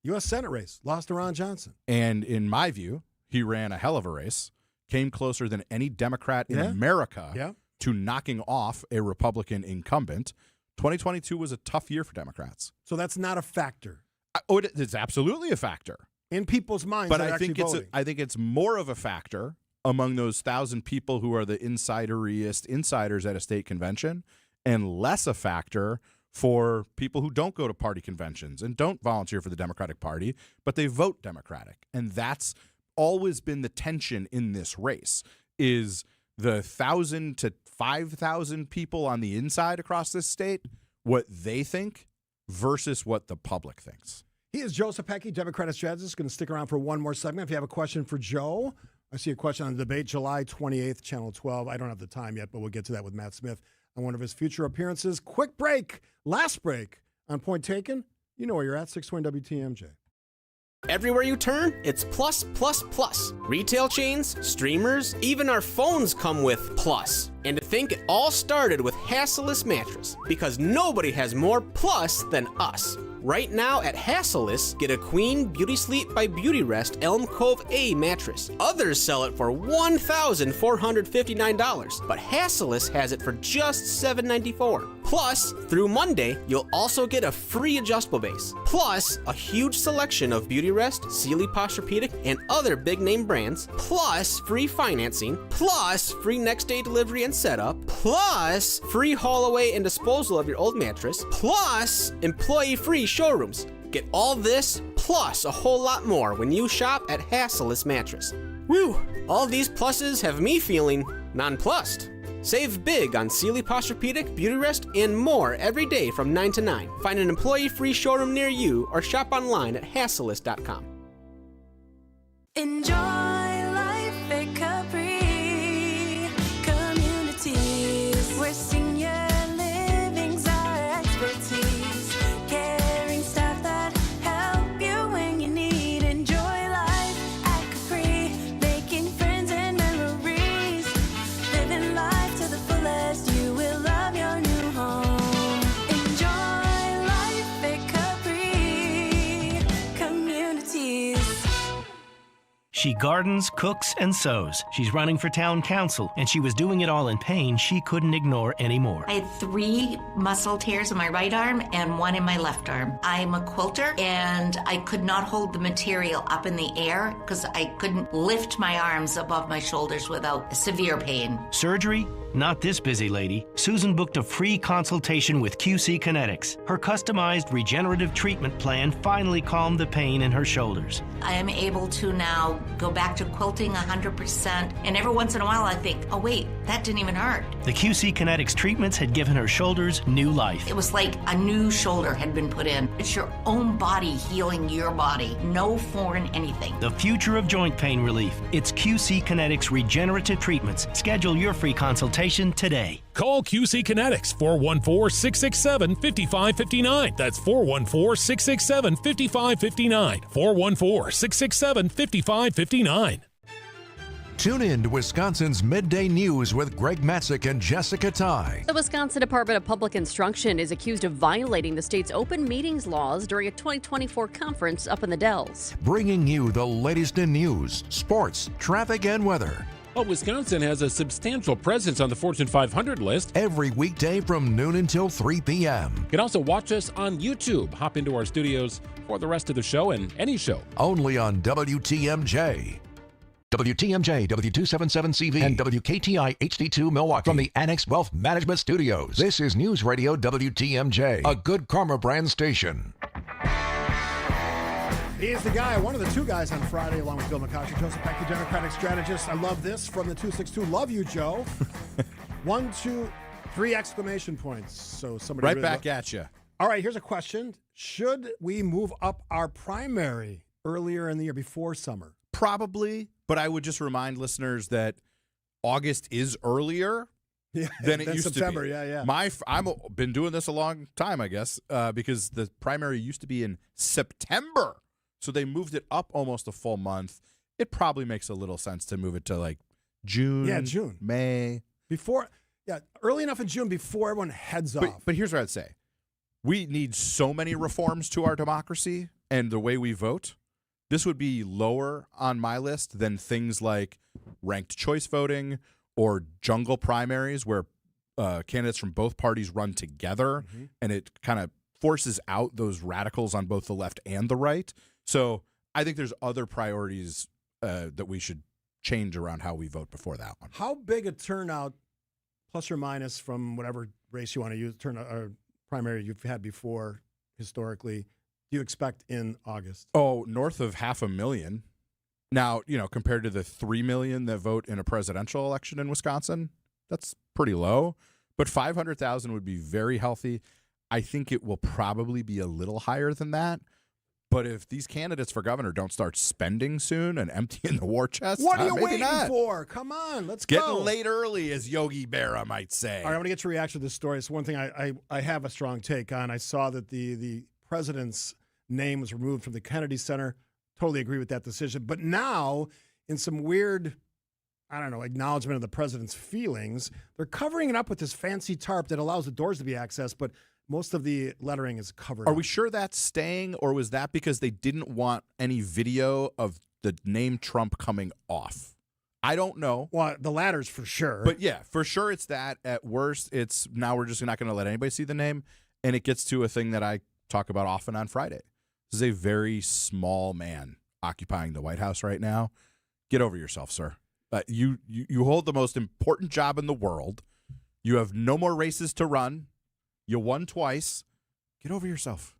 U.S. Senate race, lost to Ron Johnson. And in my view, he ran a hell of a race, came closer than any Democrat in America to knocking off a Republican incumbent. 2022 was a tough year for Democrats. So that's not a factor. It's absolutely a factor in people's minds. But that I are think voting. I think it's more of a factor among those 1,000 people who are the insideriest insiders at a state convention, and less a factor for people who don't go to party conventions and don't volunteer for the Democratic Party, but they vote Democratic. And that's always been the tension in this race, is the 1,000 to 5,000 people on the inside across this state, what they think versus what the public thinks. He is Joe Sapecki, Democratic strategist. Going to stick around for one more segment. If you have a question for Joe, I see a question on the debate, July 28th, Channel 12. I don't have the time yet, but we'll get to that with Matt Smith on one of his future appearances. Quick break, last break on Point Taken. You know where you're at, 620 WTMJ. Everywhere you turn, it's plus, plus, plus. Retail chains, streamers, even our phones come with plus. And to think it all started with Hasselus mattress, because nobody has more plus than us. Right now at Hasselus, get a Queen Beauty Sleep by Beautyrest Elm Cove A mattress. Others sell it for $1,459, but Hasselus has it for just $794. Plus, through Monday, you'll also get a free adjustable base. Plus, a huge selection of Beautyrest, Sealy Posturepedic, and other big name brands. Plus, free financing. Plus, free next day delivery and setup. Plus, free haul away and disposal of your old mattress. Plus, employee free showrooms. Get all this plus a whole lot more when you shop at Hasselus Mattress. Woo! All these pluses have me feeling nonplussed. Save big on Sealy Posturepedic, Beautyrest, and more every day from 9 to 9. Find an employee-free showroom near you or shop online at Hasselus.com. Enjoy life at Capri Communities, where senior living's our expertise. Caring staff that help you when you need. Enjoy life at Capri, making friends and memories. Living life to the fullest, you will love your new home. Enjoy life at Capri Communities. She gardens, cooks, and sews. She's running for town council, and she was doing it all in pain she couldn't ignore anymore. I had 3 muscle tears in my right arm and 1 in my left arm. I'm a quilter, and I could not hold the material up in the air because I couldn't lift my arms above my shoulders without severe pain. Surgery? Not this busy lady. Susan booked a free consultation with QC Kinetics. Her customized regenerative treatment plan finally calmed the pain in her shoulders. I am able to now go back to quilting 100%, and every once in a while I think, oh wait, that didn't even hurt. The QC Kinetics treatments had given her shoulders new life. It was like a new shoulder had been put in. It's your own body healing your body. No foreign anything. The future of joint pain relief. It's QC Kinetics regenerative treatments. Schedule your free consultation today. Call QC Kinetics 414-667-5559. That's 414-667-5559. 414-667-5559. Tune in to Wisconsin's Midday News with Greg Matzik and Jessica Ty. The Wisconsin Department of Public Instruction is accused of violating the state's open meetings laws during a 2024 conference up in the Dells. Bringing you the latest in news, sports, traffic, and weather. Well, Wisconsin has a substantial presence on the Fortune 500 list. Every weekday from noon until 3 p.m. You can also watch us on YouTube. Hop into our studios for the rest of the show and any show. Only on WTMJ. WTMJ, W277CV, and WKTI HD2 Milwaukee. From the Annex Wealth Management Studios. This is News Radio WTMJ, a Good Karma brand station. He is the guy, one of the 2 guys on Friday, along with Bill McCosher, Joseph Beck, the Democratic strategist. I love this from the 262. Love you, Joe. 1, 2, 3 exclamation points. So somebody right really back at you. All right, here's a question. Should we move up our primary earlier in the year before summer? Probably, but I would just remind listeners that August is earlier than it used September, to be. Yeah. I've been doing this a long time, I guess, because the primary used to be in September. So they moved it up almost a full month. It probably makes a little sense to move it to like June. Yeah, June. May. Early enough in June before everyone heads off. But here's what I'd say. We need so many reforms to our democracy and the way we vote. This would be lower on my list than things like ranked choice voting or jungle primaries where candidates from both parties run together, and it kind of forces out those radicals on both the left and the right. So I think there's other priorities that we should change around how we vote before that one. How big a turnout, plus or minus from whatever race you want to use, primary you've had before historically, do you expect in August? Oh, north of 500,000. Now, compared to the 3 million that vote in a presidential election in Wisconsin, that's pretty low. But 500,000 would be very healthy. I think it will probably be a little higher than that. But if these candidates for governor don't start spending soon and emptying the war chest, what are you maybe waiting not. for? Come on, let's Getting go. late early, as Yogi Berra might say. All right, I want to get your reaction to this story. It's one thing I have a strong take on. I saw that the president's name was removed from the Kennedy Center totally agree with that decision. But now, in some weird, acknowledgement of the president's feelings, they're covering it up with this fancy tarp that allows the doors to be accessed, but most of the lettering is covered Are up. we sure that's staying, or was that because they didn't want any video of the name Trump coming off? I don't know. Well, the latter's for sure. But yeah, for sure it's that. At worst, it's now we're just not going to let anybody see the name. And it gets to a thing that I talk about often on Friday. This is a very small man occupying the White House right now. Get over yourself, sir. You hold the most important job in the world. You have no more races to run. You won twice. Get over yourself.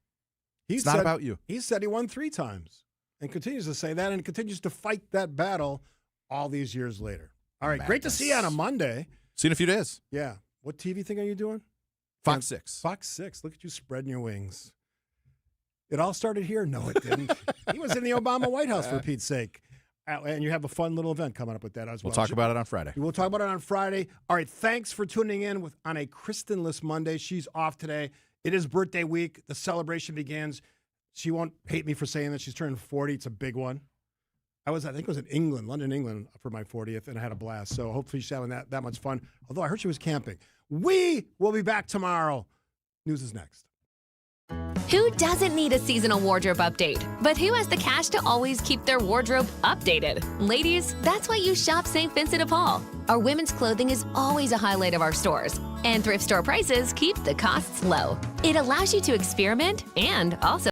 It's not about you. He said he won 3 times and continues to say that and continues to fight that battle all these years later. All right, great to see you on a Monday. See you in a few days. Yeah. What TV thing are you doing? Fox 6. Fox 6. Look at you spreading your wings. It all started here? No, it didn't. He was in the Obama White House, for Pete's sake. And you have a fun little event coming up with that as well. We'll talk about it on Friday. We'll talk about it on Friday. All right, thanks for tuning in on a Kristenless Monday. She's off today. It is birthday week. The celebration begins. She won't hate me for saying that. She's turning 40. It's a big one. I think it was in England, London, England, for my 40th, and I had a blast. So hopefully she's having that much fun. Although I heard she was camping. We will be back tomorrow. News is next. Who doesn't need a seasonal wardrobe update? But who has the cash to always keep their wardrobe updated? Ladies, that's why you shop St. Vincent de Paul. Our women's clothing is always a highlight of our stores, and thrift store prices keep the costs low. It allows you to experiment and also